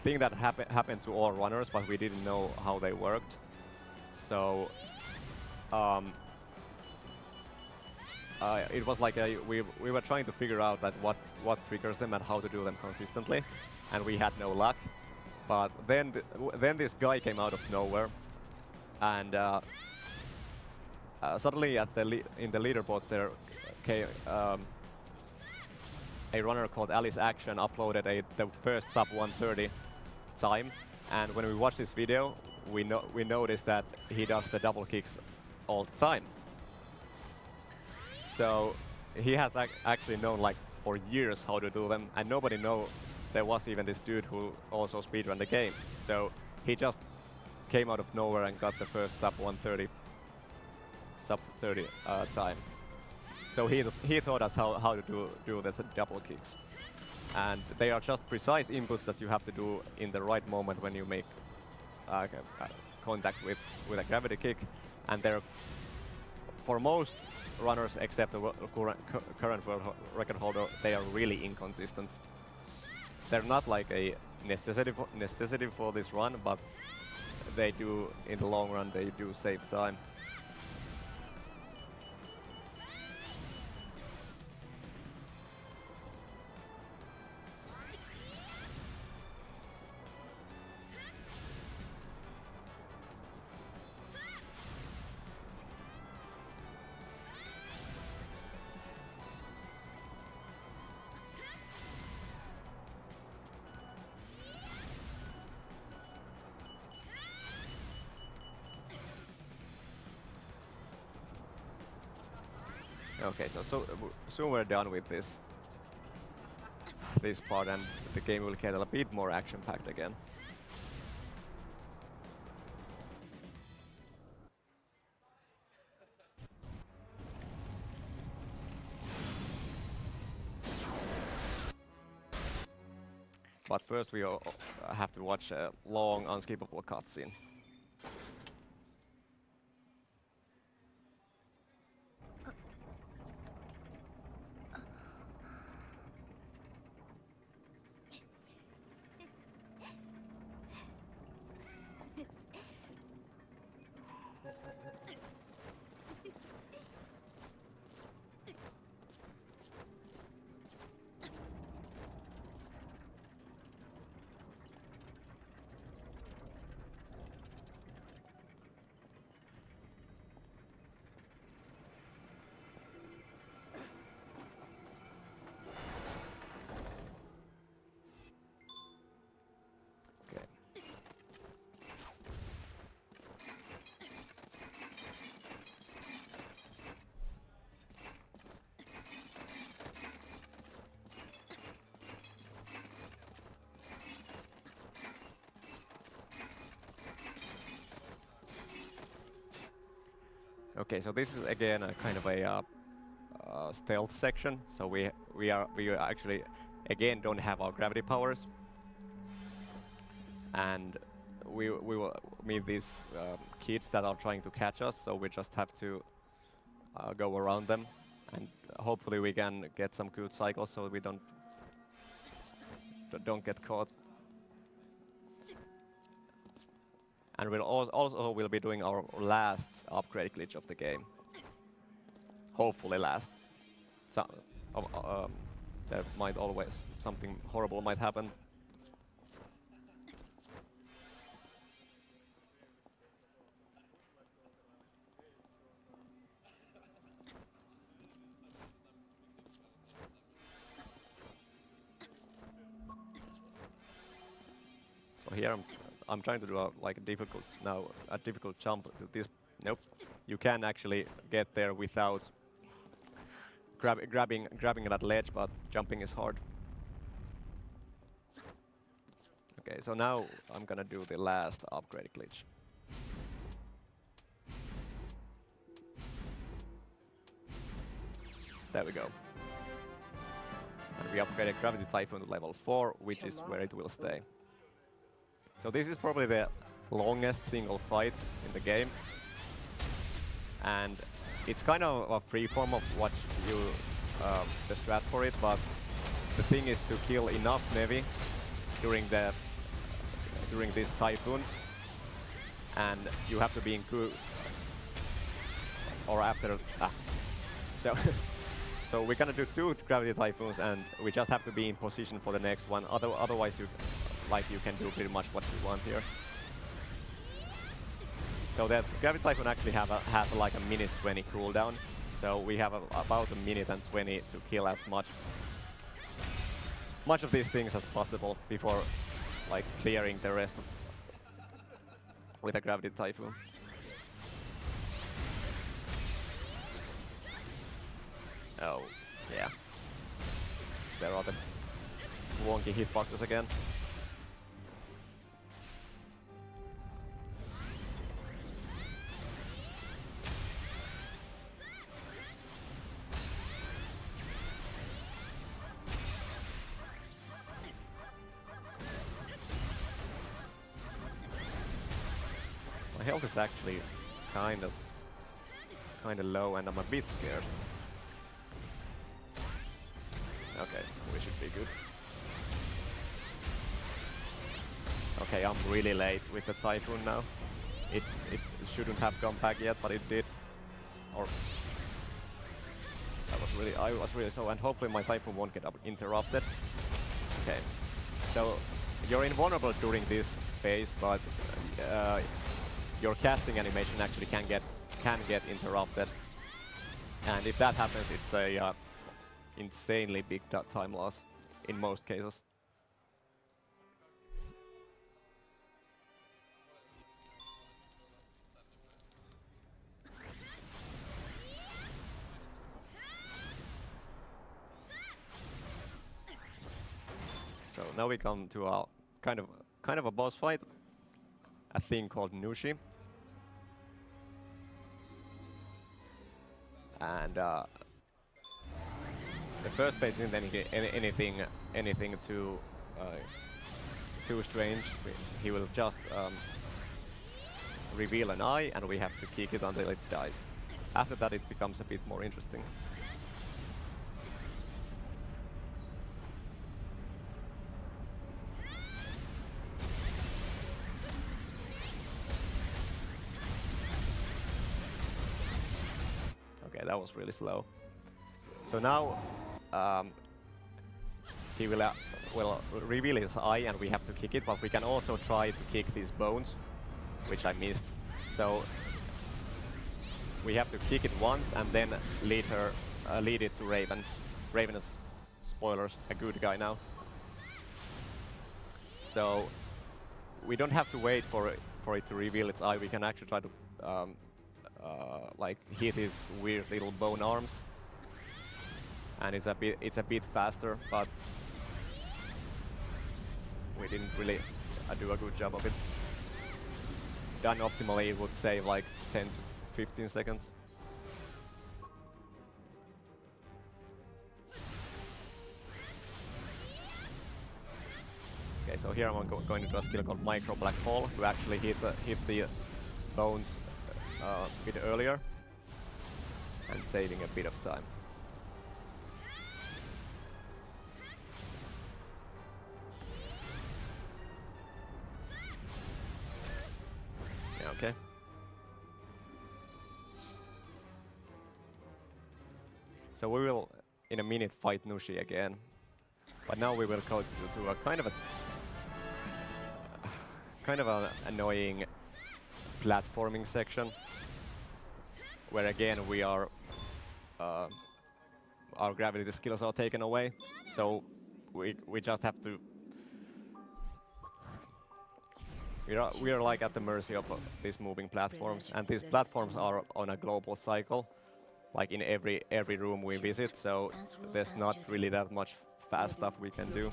thing that happened to all runners, but we didn't know how they worked. So it was like we were trying to figure out that what triggers them and how to do them consistently, and we had no luck. But then this guy came out of nowhere, and suddenly in the leaderboards there came a runner called Alice Action uploaded the first sub 130 time, and when we watched this video we noticed that he does the double kicks all the time. So he has actually known like for years how to do them, and nobody know there was even this dude who also speedrun the game. So he just came out of nowhere and got the first sub 130 time. So he taught us how to do the double kicks, and they are just precise inputs that you have to do in the right moment when you make contact with a gravity kick, and they're, for most runners except the current world record holder, they are really inconsistent. They're not like a necessity for this run, but they do, in the long run, they do save time. Okay, so soon we're done with this part, and the game will get a bit more action-packed again. But first we have to watch a long, unskippable cutscene. Okay, so this is again a kind of a stealth section. So we actually again don't have our gravity powers, and meet these kids that are trying to catch us, so we just have to go around them, and hopefully we can get some good cycles so we don't get caught. And we'll also we'll be doing our last upgrade glitch of the game. Hopefully last. So, there might always something horrible might happen. So here I'm trying to do a difficult jump to this. Nope, you can actually get there without grabbing that ledge, but jumping is hard. Okay, so now I'm gonna do the last upgrade glitch. There we go. And we upgraded Gravity Typhoon to level 4, which is where it will stay. So this is probably the longest single fight in the game. And it's kind of a free form of what you the strats for it, but the thing is to kill enough Nevi during this typhoon, and you have to be in good or after. So so we're gonna do 2 Gravity Typhoons, and we just have to be in position for the next one. Otherwise, you can do pretty much what you want here. So that Gravity Typhoon actually has like a minute 20 cooldown. So we have about a minute and 20 to kill as much of these things as possible before like clearing the rest with a Gravity Typhoon. Oh, yeah. There are the wonky hitboxes again. My health is actually kind of low, and I'm a bit scared. Okay, we should be good. Okay, I'm really late with the Typhoon now. It shouldn't have come back yet, but it did. Or I was really slow, and hopefully my Typhoon won't get interrupted. Okay, so you're invulnerable during this phase, but your casting animation actually can get interrupted, and if that happens, it's a insanely big time loss in most cases. So now we come to a kind of a boss fight, a thing called Nushi. And the first phase isn't anything too strange. He will just reveal an eye, and we have to kick it until it dies. After that, it becomes a bit more interesting. Okay, that was really slow. So now he will reveal his eye, and we have to kick it, but we can also try to kick these bones, which I missed. So we have to kick it once and then lead it to Raven. Raven is, spoilers, a good guy now. So we don't have to wait for it to reveal its eye. We can actually try to like hit his weird little bone arms, and it's a bit faster, but we didn't really do a good job of it. Done optimally, it would save like 10 to 15 seconds. Okay, so here I'm going to do a skill called Micro Black Hole to actually hit the bones a bit earlier and saving a bit of time. Yeah, okay. So we will, in a minute, fight Nushi again. But now we will go to a kind of an annoying platforming section, where again we are our gravity skills are taken away. So we just have to. We are like at the mercy of these moving platforms, and these platforms are on a global cycle, like in every room we visit. So there's not really that much fast stuff we can do.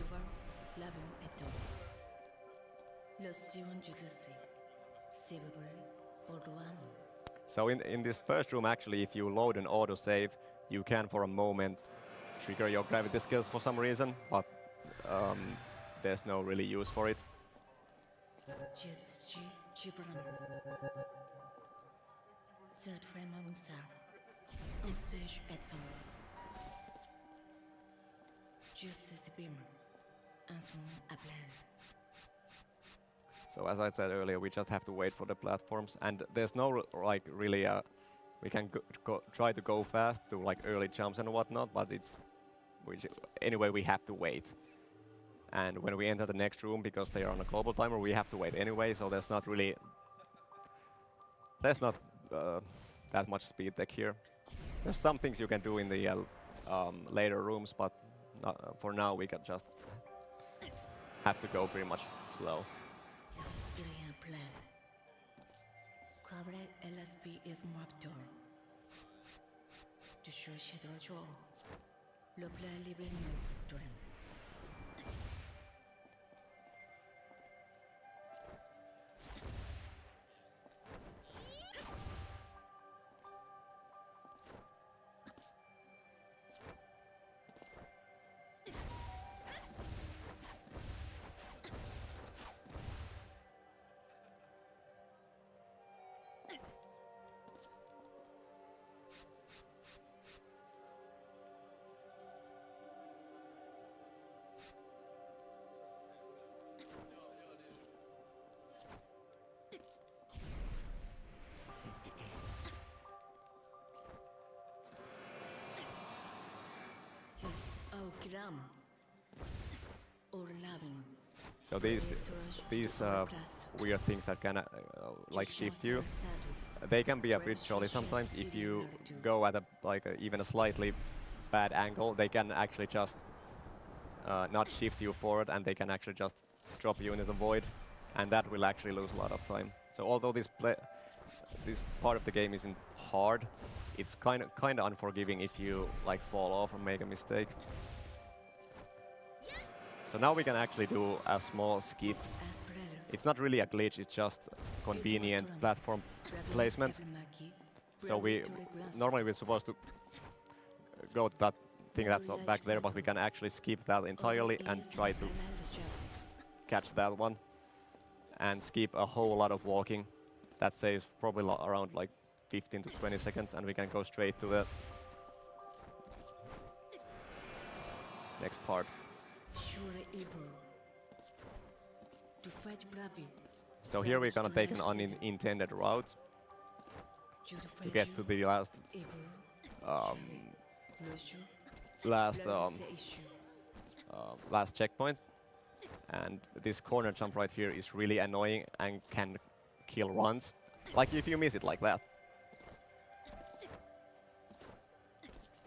So in this first room, actually, if you load an autosave, you can for a moment trigger your gravity skills for some reason, but there's no really use for it. So as I said earlier, we just have to wait for the platforms, and there's no like really we can try to go fast, do like early jumps and whatnot, but anyway we have to wait. And when we enter the next room, because they are on a global timer, we have to wait anyway. So there's not that much speed tech here. There's some things you can do in the later rooms, but for now we can just have to go pretty much slow. So these weird things that can like shift you, they can be a bit jolly sometimes. If you go at even a slightly bad angle, they can actually just not shift you forward, and they can actually just drop you into the void, and that will actually lose a lot of time. So although this part of the game isn't hard, it's kind of unforgiving if you like fall off or make a mistake. So now we can actually do a small skip. It's not really a glitch, it's just convenient platform placement. So normally we're supposed to go to that thing that's back there, but we can actually skip that entirely and try to catch that one and skip a whole lot of walking. That saves probably around like 15 to 20 seconds, and we can go straight to the next part. So here we're gonna take an unintended route to get to the last checkpoint, and this corner jump right here is really annoying and can kill runs, like if you miss it like that.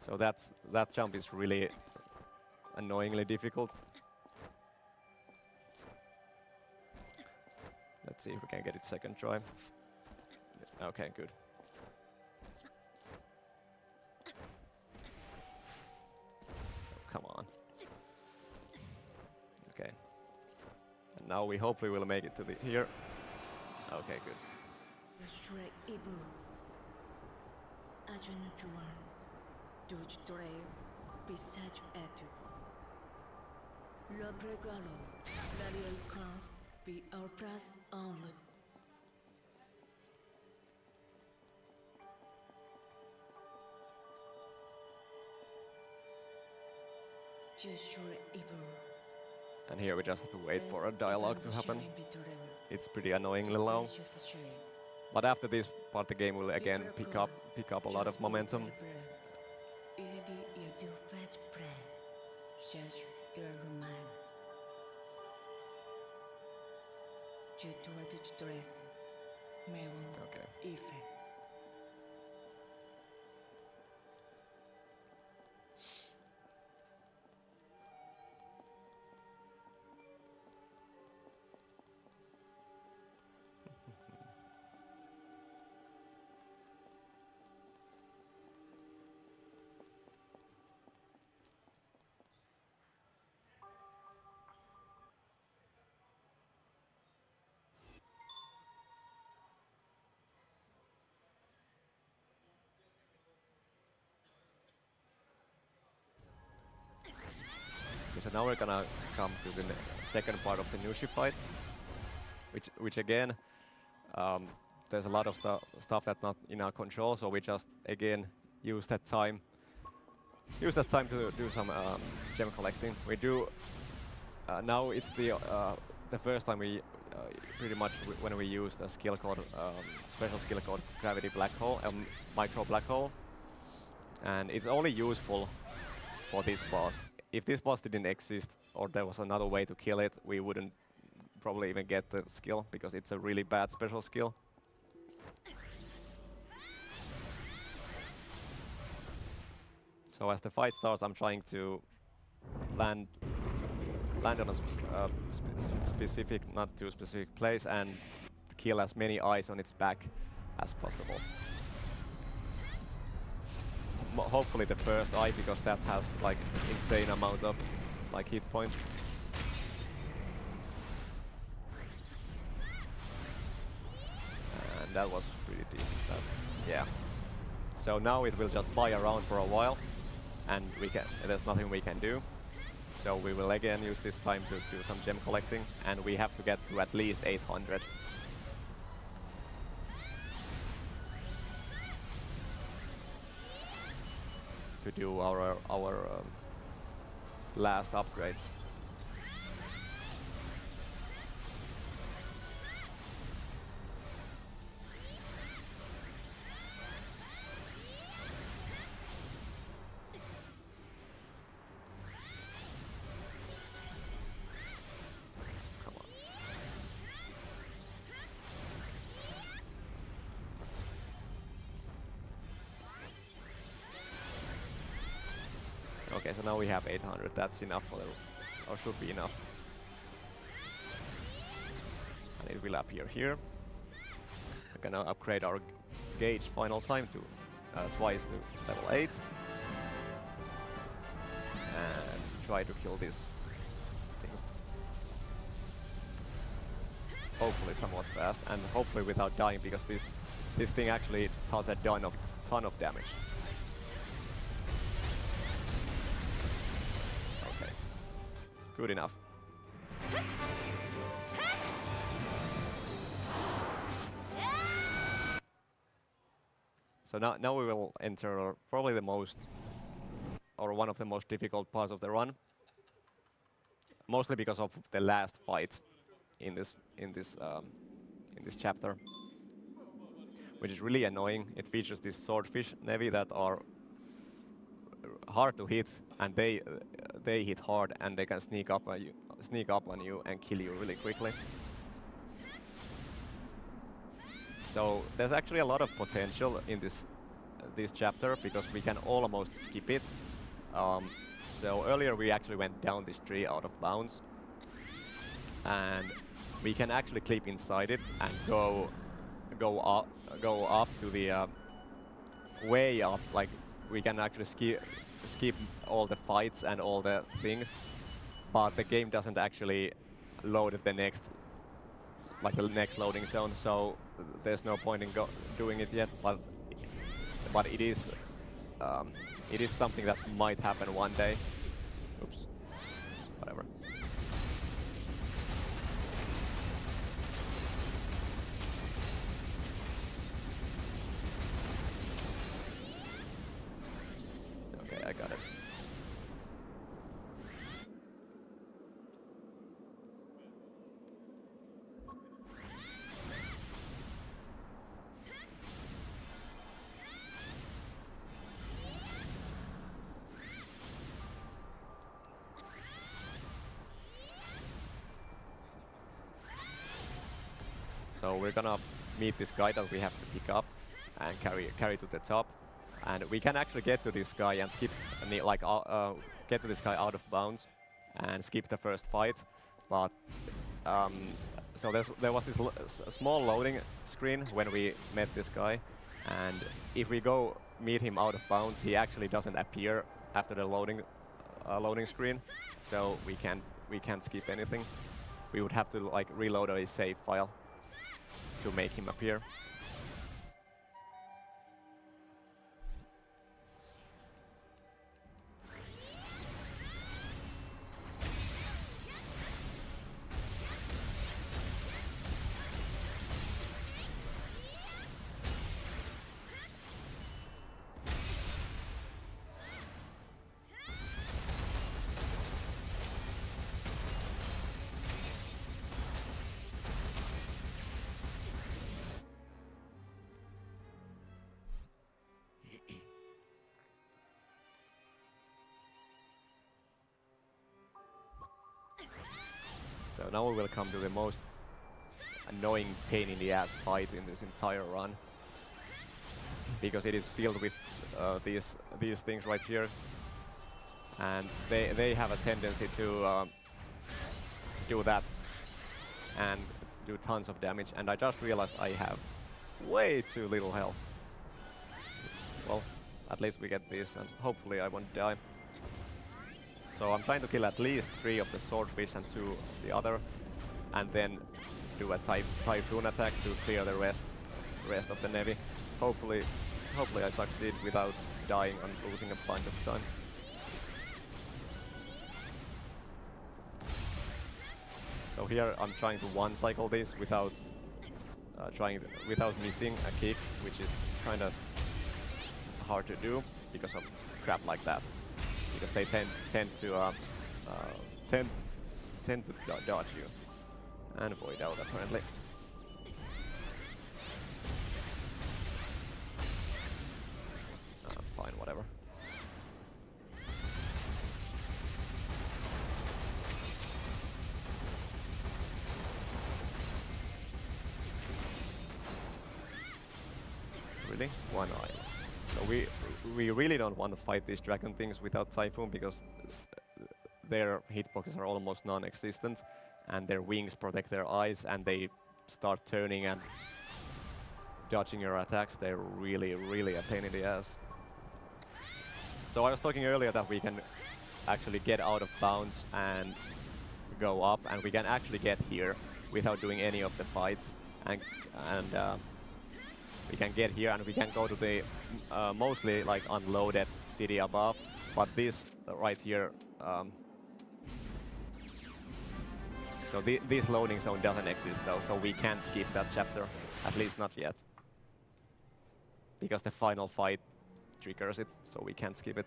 So that jump is really annoyingly difficult. Let's see if we can get it second try. Okay, good. Come on. Okay. And now we hopefully will make it to the here. Okay, good. Radial cars be our price only. Just your evil. And here we just have to wait for a dialogue to happen. It's pretty annoyingly long. But after this part, the game will again pick up a lot of momentum. Okay. So now we're gonna come to the second part of the Nushi fight, which again, there's a lot of stuff that's not in our control. So we just again use that time to do some gem collecting. We do now. It's the first time we pretty much when we use the skill called special skill called Gravity Black Hole, Micro Black Hole, and it's only useful for this boss. If this boss didn't exist, or there was another way to kill it, we wouldn't probably even get the skill, because it's a really bad special skill. So as the fight starts, I'm trying to land on a specific, not too specific place, and kill as many eyes on its back as possible. Hopefully the first eye, because that has like insane amount of like hit points. And that was pretty decent. Yeah. So now it will just fly around for a while, and there's nothing we can do. So we will again use this time to do some gem collecting, and we have to get to at least 800. To do our last upgrades. Come on. Okay, so now we have 800. That's enough for or should be enough. And it will appear here. We're gonna upgrade our gauge final time to twice to level 8. And try to kill this thing. Hopefully somewhat fast, and hopefully without dying, because this thing actually does a ton of damage. Good enough. So now we will enter probably the most, or one of the most difficult parts of the run. Mostly because of the last fight in this chapter, which is really annoying. It features these swordfish Nevi that are hard to hit, and they hit hard, and they can sneak up on you and kill you really quickly. So there's actually a lot of potential in this chapter, because we can almost skip it. So earlier we actually went down this tree out of bounds, and we can actually clip inside it and go up to the way up. Like we can actually skip all the fights and all the things, but the game doesn't actually load the next loading zone, so there's no point in doing it yet. But it is something that might happen one day. Oops. Whatever. So we're gonna meet this guy that we have to pick up and carry to the top. And we can actually get to this guy and skip, like, get to this guy out of bounds and skip the first fight. But so there was this small loading screen when we met this guy, and if we go meet him out of bounds, he actually doesn't appear after the loading screen. So we can't skip anything. We would have to like reload a save file to make him appear. So now we will come to the most annoying pain in the ass fight in this entire run, because it is filled with these things right here, and they have a tendency to do that and do tons of damage. And I just realized I have way too little health. Well, at least we get this, and hopefully I won't die. So I'm trying to kill at least 3 of the swordfish and 2 of the other, and then do a typhoon attack to clear the rest of the Nevi. Hopefully I succeed without dying and losing a bunch of time. So here I'm trying to one cycle this without missing a kick, which is kind of hard to do because of crap like that. Because they tend to dodge you and void out apparently. Fine, whatever. Really? One eye. So we really don't want to fight these dragon things without Typhoon, because their hitboxes are almost non-existent, and their wings protect their eyes, and they start turning and dodging your attacks. They're really a pain in the ass. So I was talking earlier that we can actually get out of bounds and go up, and we can actually get here without doing any of the fights, and we can get here and we can go to the mostly like unloaded city above, but this right here, so this loading zone doesn't exist though, so we can't skip that chapter, at least not yet, because the final fight triggers it, so we can't skip it.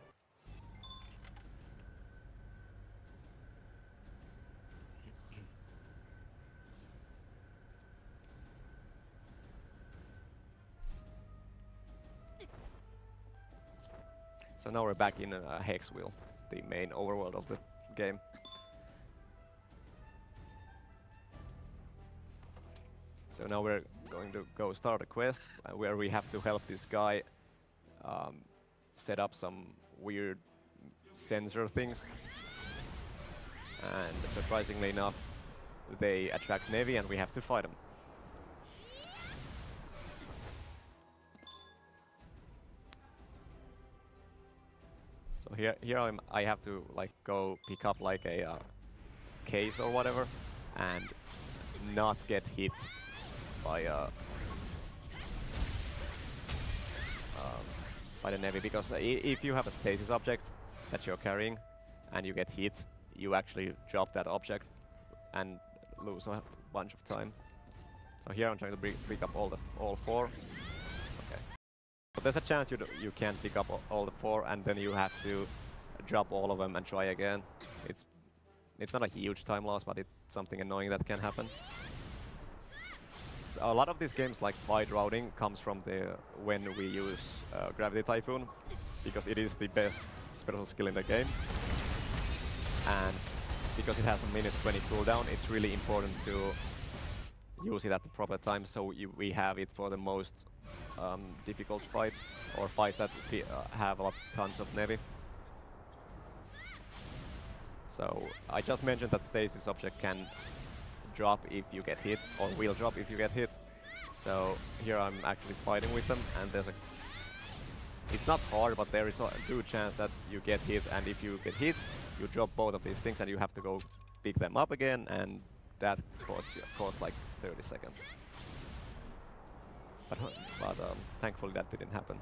So now we're back in Hexwheel, the main overworld of the game. So now we're going to go start a quest where we have to help this guy set up some weird sensor things. And surprisingly enough, they attract Nevi and we have to fight them. So here I have to like go pick up like a case or whatever and not get hit by the Nevi, because if you have a stasis object that you're carrying and you get hit, you actually drop that object and lose a bunch of time. So here I'm trying to pick up all 4. Okay. But there's a chance you can't pick up all the 4, and then you have to drop all of them and try again. It's not a huge time loss, but it's something annoying that can happen. So a lot of these games, like fight routing, comes from when we use Gravity Typhoon, because it is the best special skill in the game, and because it has a minute 20 cooldown, it's really important to use it at the proper time, so we have it for the most difficult fights, or fights that have tons of Nevi. So I just mentioned that stasis object can drop if you get hit, or will drop if you get hit. So here I'm actually fighting with them, and there's a... It's not hard, but there is a good chance that you get hit, and if you get hit, you drop both of these things and you have to go pick them up again, and that costs like 30 seconds. But thankfully that didn't happen.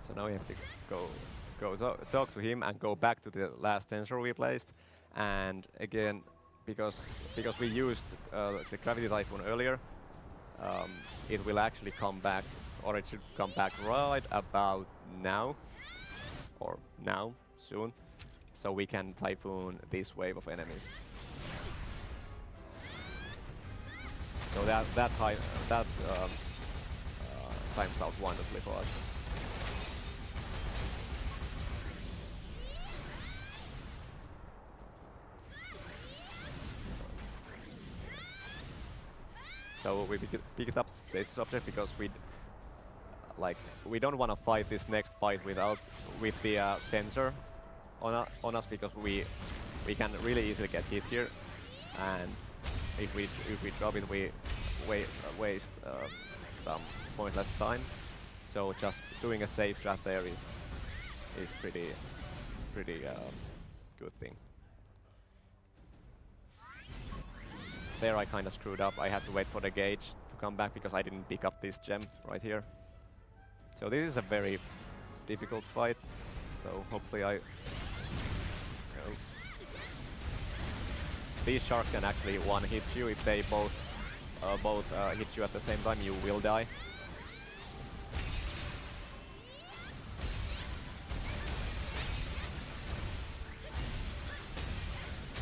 So now we have to talk to him and go back to the last sensor we placed. And again, because we used the Gravity Typhoon earlier, it will actually come back, or it should come back right about now, or now, soon. So we can Typhoon this wave of enemies. So that times out wonderfully for us. So we pick it up stasis object because we don't want to fight this next fight with the sensor on us, because we can really easily get hit here, and if we drop it, we waste some pointless time. So just doing a safe strat there is pretty good thing. There I kind of screwed up. I had to wait for the gauge to come back because I didn't pick up this gem right here. So this is a very difficult fight. So hopefully these sharks can actually one-hit you. If they both hit you at the same time, you will die.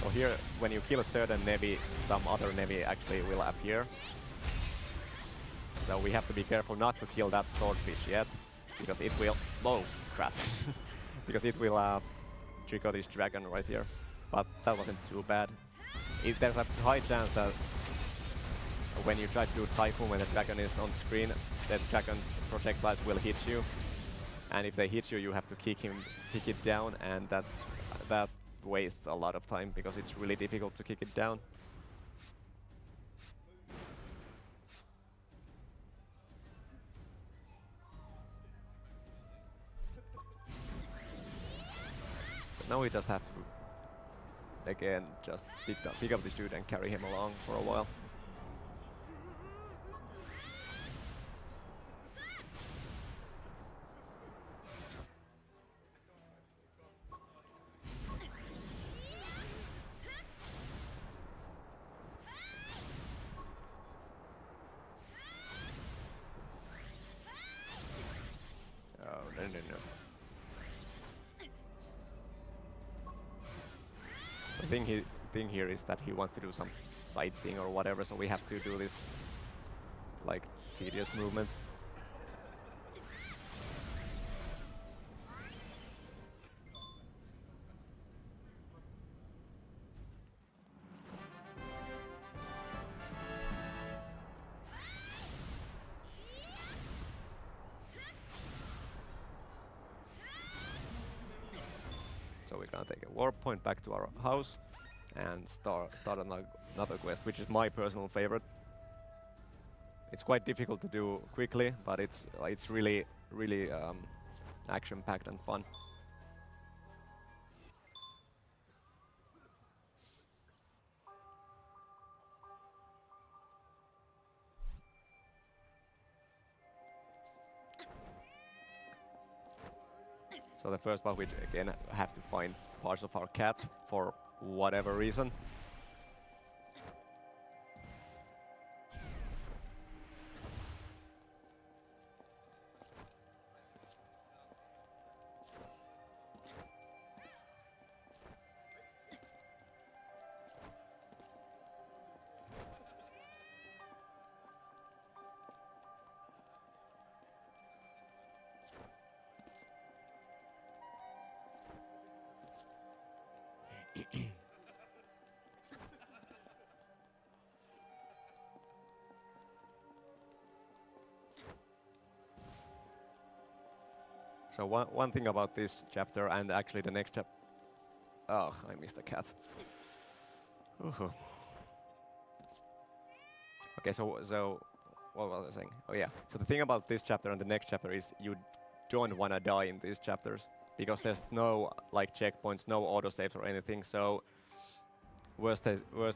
So here, when you kill a certain Nevi, some other Nevi actually will appear. So we have to be careful not to kill that swordfish yet, because it will... Oh, crap. Because it will trigger this dragon right here. But that wasn't too bad. There's a high chance that when you try to do Typhoon when the dragon is on screen, the dragon's projectiles will hit you. And if they hit you, you have to kick it down, and that wastes a lot of time because it's really difficult to kick it down. So now we just have to, again, just pick up this dude and carry him along for a while. The thing here is that he wants to do some sightseeing or whatever, so we have to do this like tedious movement. So we're gonna take a warp point back to our house and start another quest, which is my personal favorite. It's quite difficult to do quickly, but it's really action-packed and fun. So the first part, we again have to find parts of our cat for whatever reason. So one thing about this chapter and actually the next chapter. Oh, I missed a cat. Ooh. Okay, so what was I saying? Oh yeah. So the thing about this chapter and the next chapter is you don't want to die in these chapters because there's no like checkpoints, no autosaves or anything. So worst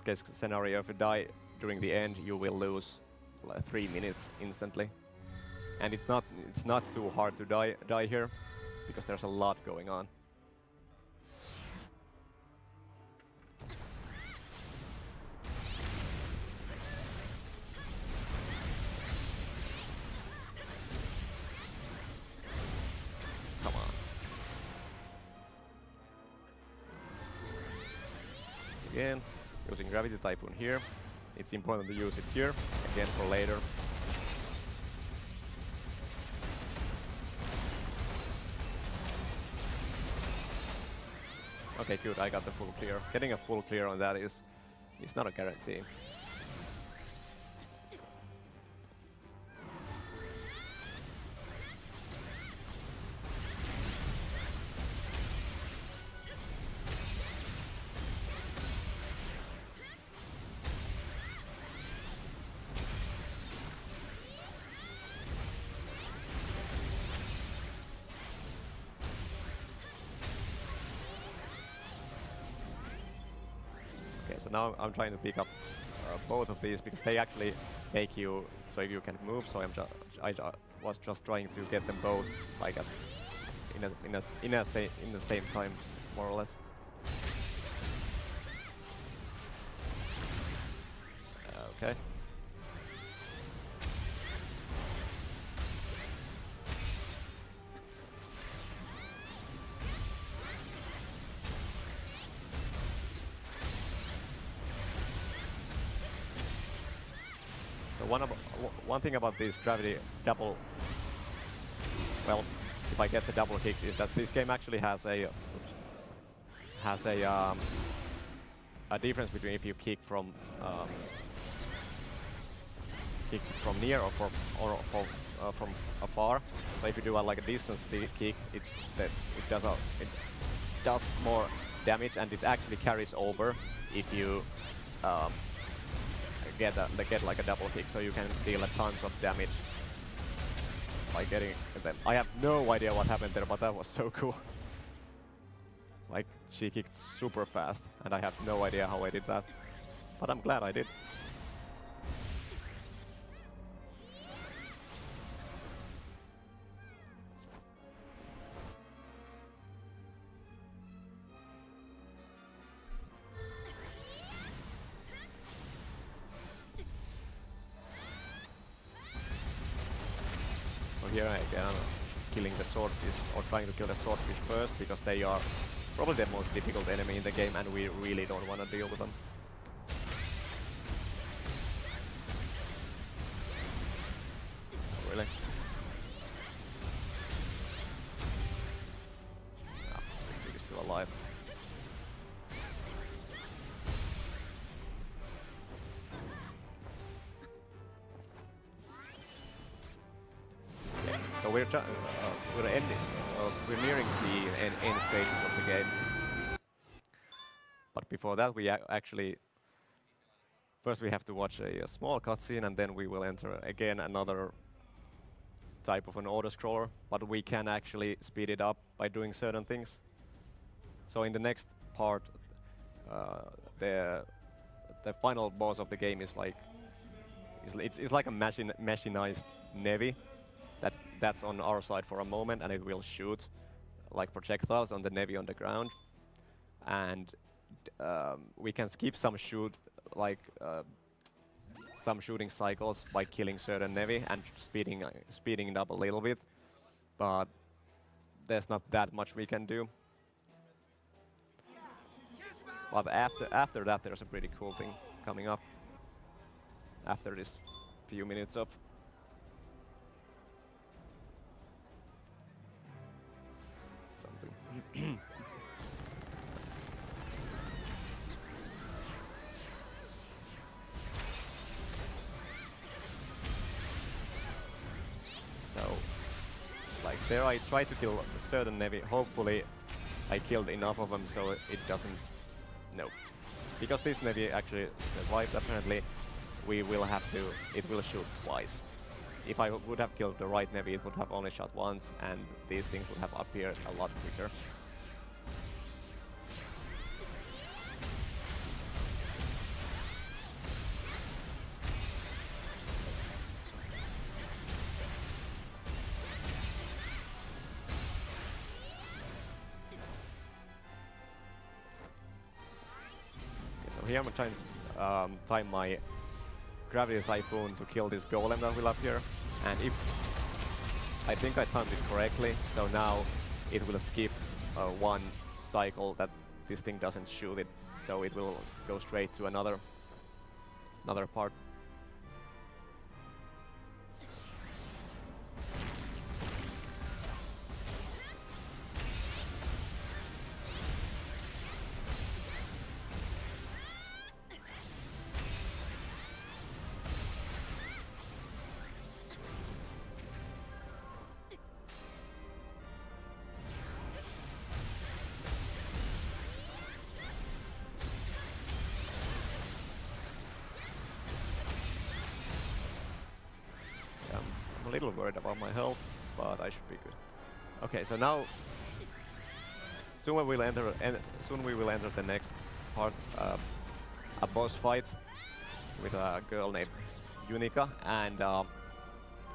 case scenario, if you die during the end, you will lose like 3 minutes instantly. And it's not too hard to die here because there's a lot going on. Come on. Again, using Gravity Typhoon here. It's important to use it here, again for later. Okay, good, I got the full clear. Getting a full clear on that is not a guarantee. So now I'm trying to pick up both of these because they actually make you so you can move. So I was just trying to get them both like in the same time, more or less. Okay. One thing about this gravity double, well, if I get the double kicks, is that this game actually has a difference between if you kick from near or from afar. So if you do like a distance kick, it does more damage, and it actually carries over if you get like a double kick, so you can deal tons of damage by getting them. I have no idea what happened there, but that was so cool. Like, she kicked super fast, and I have no idea how I did that, but I'm glad I did. Here again, killing the swordfish, or trying to kill the swordfish first, because they are probably the most difficult enemy in the game, and we really don't want to deal with them. Oh, really? Ah, this dude is still alive. So we're nearing the end stages of the game. But before that, we actually first we have to watch a small cutscene, and then we will enter again another type of an auto-scroller. But we can actually speed it up by doing certain things. So in the next part, the final boss of the game is like it's like a machinized Nevi. That's on our side for a moment, and it will shoot like projectiles on the Nevi on the ground, and we can skip some shooting cycles by killing certain Nevi and speeding it up a little bit, but there's not that much we can do. But after that, there's a pretty cool thing coming up after this few minutes of something. So, like, there I tried to kill a certain Navy. Hopefully I killed enough of them so it doesn't... No. Because this Navy actually survived, apparently we will have to... It will shoot twice. If I would have killed the right Navy, it would have only shot once, and these things would have appeared a lot quicker. So here I'm trying to time my Gravity Typhoon to kill this golem that will appear, and if I think I timed it correctly, so now it will skip one cycle that this thing doesn't shoot it, so it will go straight to another part. A little worried about my health, but I should be good. Okay, so now soon we will enter the next part, a boss fight with a girl named Unica, and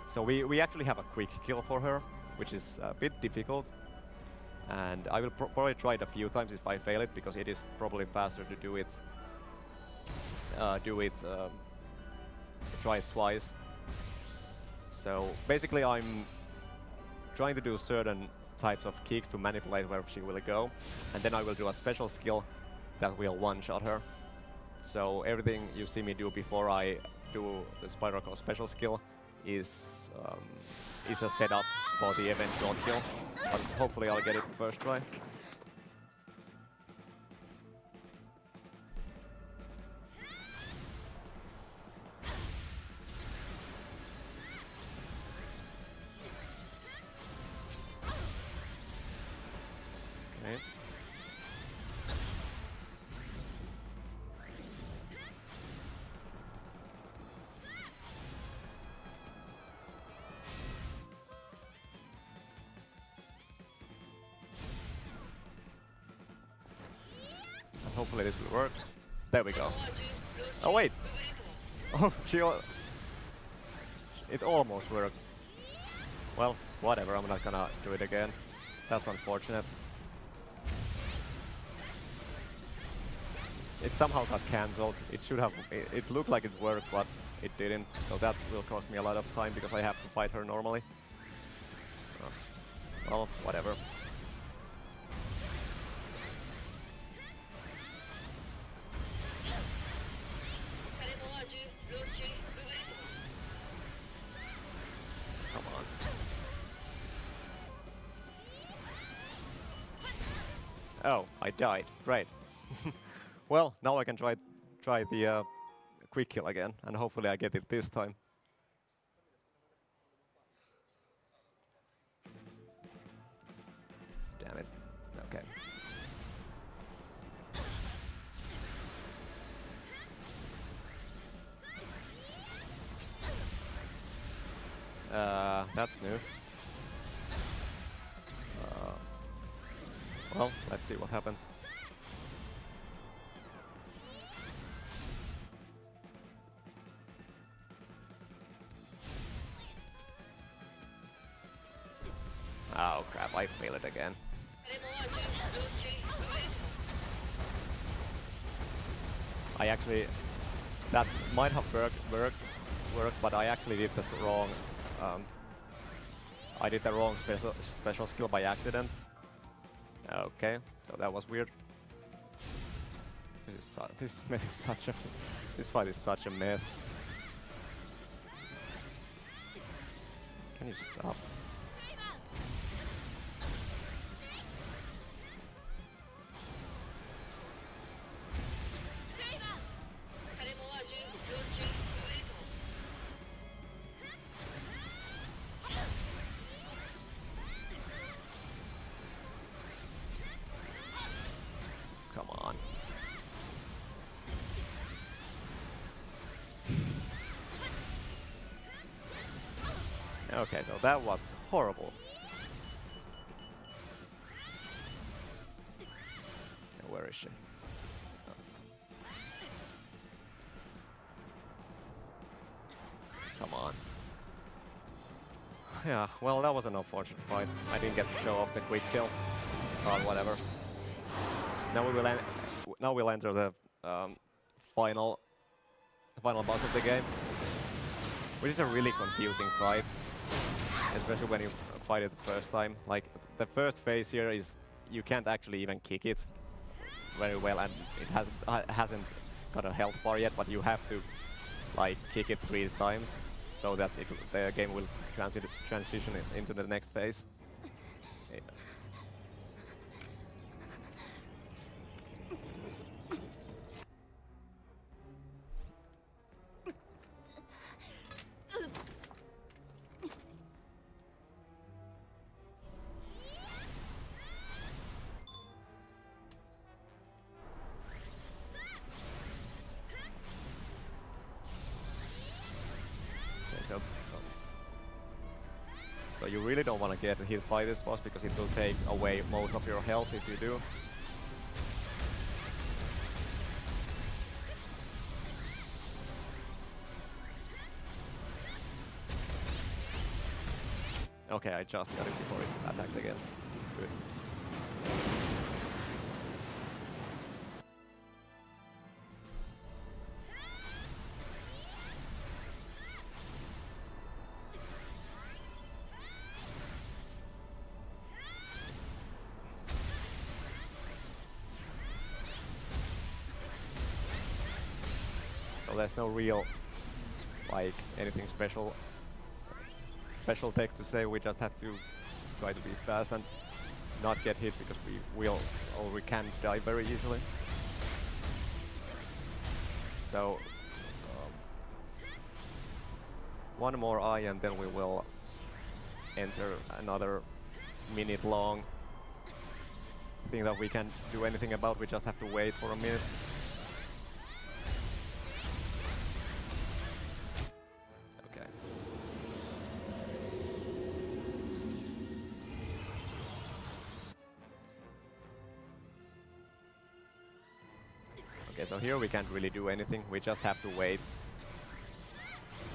so we actually have a quick kill for her, which is a bit difficult, and I will probably try it a few times if I fail it, because it is probably faster to do it try it twice. So basically I'm trying to do certain types of kicks to manipulate where she will go, and then I will do a special skill that will one-shot her. So everything you see me do before I do the Spiral Claw special skill is a setup for the eventual kill, but hopefully I'll get it first try. Hopefully this will work. There we go. Oh wait! Oh, it almost worked. Well, whatever, I'm not gonna do it again. That's unfortunate. It somehow got cancelled. It should have... It looked like it worked, but it didn't. So that will cost me a lot of time because I have to fight her normally. Well, whatever. Come on. Oh, I died. Great. Well, now I can try the quick kill again, and hopefully I get it this time. Damn it. Okay. That's new. Well, let's see what happens. Oh crap, I failed it again. I actually... That might have worked, but I actually did this wrong. I did the wrong special skill by accident. Okay, so that was weird. This fight is such a mess. Can you stop? Okay, so that was horrible. Where is she? Come on. Yeah, well, that was an unfortunate fight. I didn't get to show off the quick kill. But whatever. Now we'll enter the final boss of the game, which is a really confusing fight, especially when you fight it the first time. Like, the first phase here is you can't actually even kick it very well, and it hasn't got a health bar yet, but you have to like kick it 3 times so that the game will transition into the next phase. So you really don't want to get hit by this boss because it will take away most of your health if you do. Okay, I just got it before it attacked again. Good. So there's no real, like, anything special tech to say. We just have to try to be fast and not get hit because we can die very easily. So one more eye and then we will enter another minute-long thing that we can't do anything about. We just have to wait for a minute. Okay, so here we can't really do anything, we just have to wait.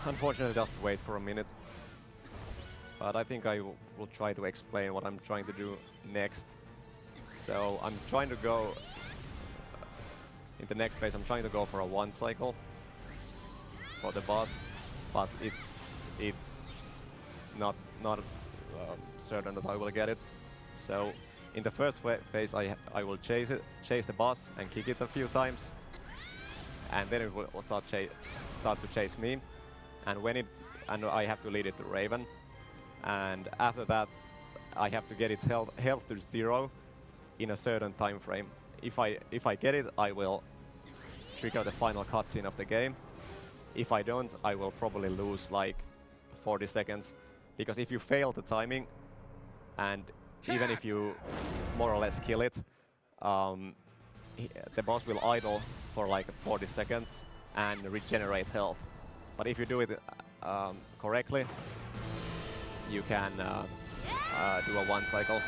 Unfortunately, just wait for a minute. But I think I will try to explain what I'm trying to do next. So I'm trying to go, in the next phase, I'm trying to go for a 1 cycle for the boss, but it's not certain that I will get it. So in the first phase, I will chase the boss and kick it a few times, and then it will start to chase me. And I have to lead it to Raven, and after that, I have to get its health to 0 in a certain time frame. If I get it, I will trigger the final cutscene of the game. If I don't, I will probably lose like 40 seconds, because if you fail the timing, and even if you more or less kill it, the boss will idle for like 40 seconds and regenerate health. But if you do it correctly, you can do a 1 cycle.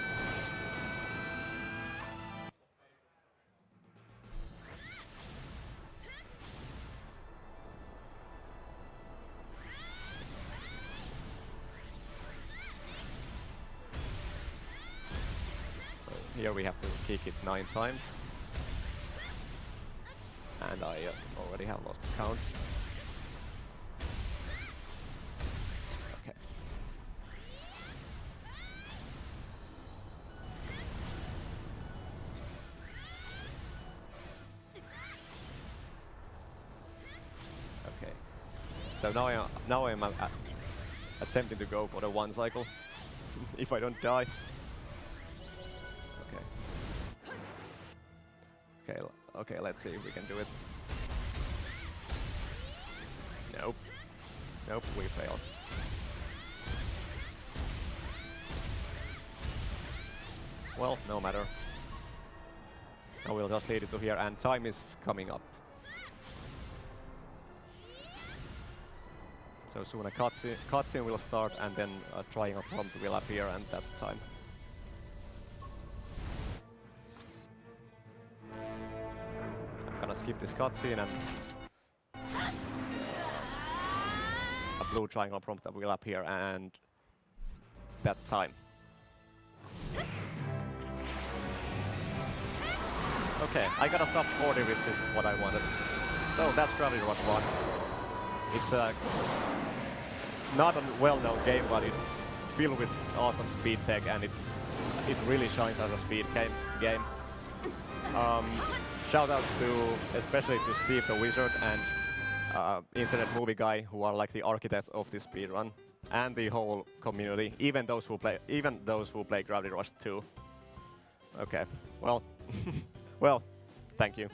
Here we have to kick it 9 times. And I already have lost the count. Okay. Okay. So now I'm attempting to go for the 1 cycle. If I don't die. Okay, let's see if we can do it. Nope. Nope, we failed. Well, no matter. Now we'll just lead it to here, and time is coming up. So soon a cutscene will start, and then a triangle prompt will appear, and that's time. I'm gonna skip this cutscene, and a blue triangle prompt will appear, and that's time. Okay, I got a sub 40, which is what I wanted. So that's Gravity Rush 1. It's a not a well-known game, but it's filled with awesome speed tech, and it really shines as a speed game. Shout out especially to Steve the Wizard and Internet Movie Guy, who are like the architects of this speedrun, and the whole community, even those who play Gravity Rush 2. Okay, well, well, thank you.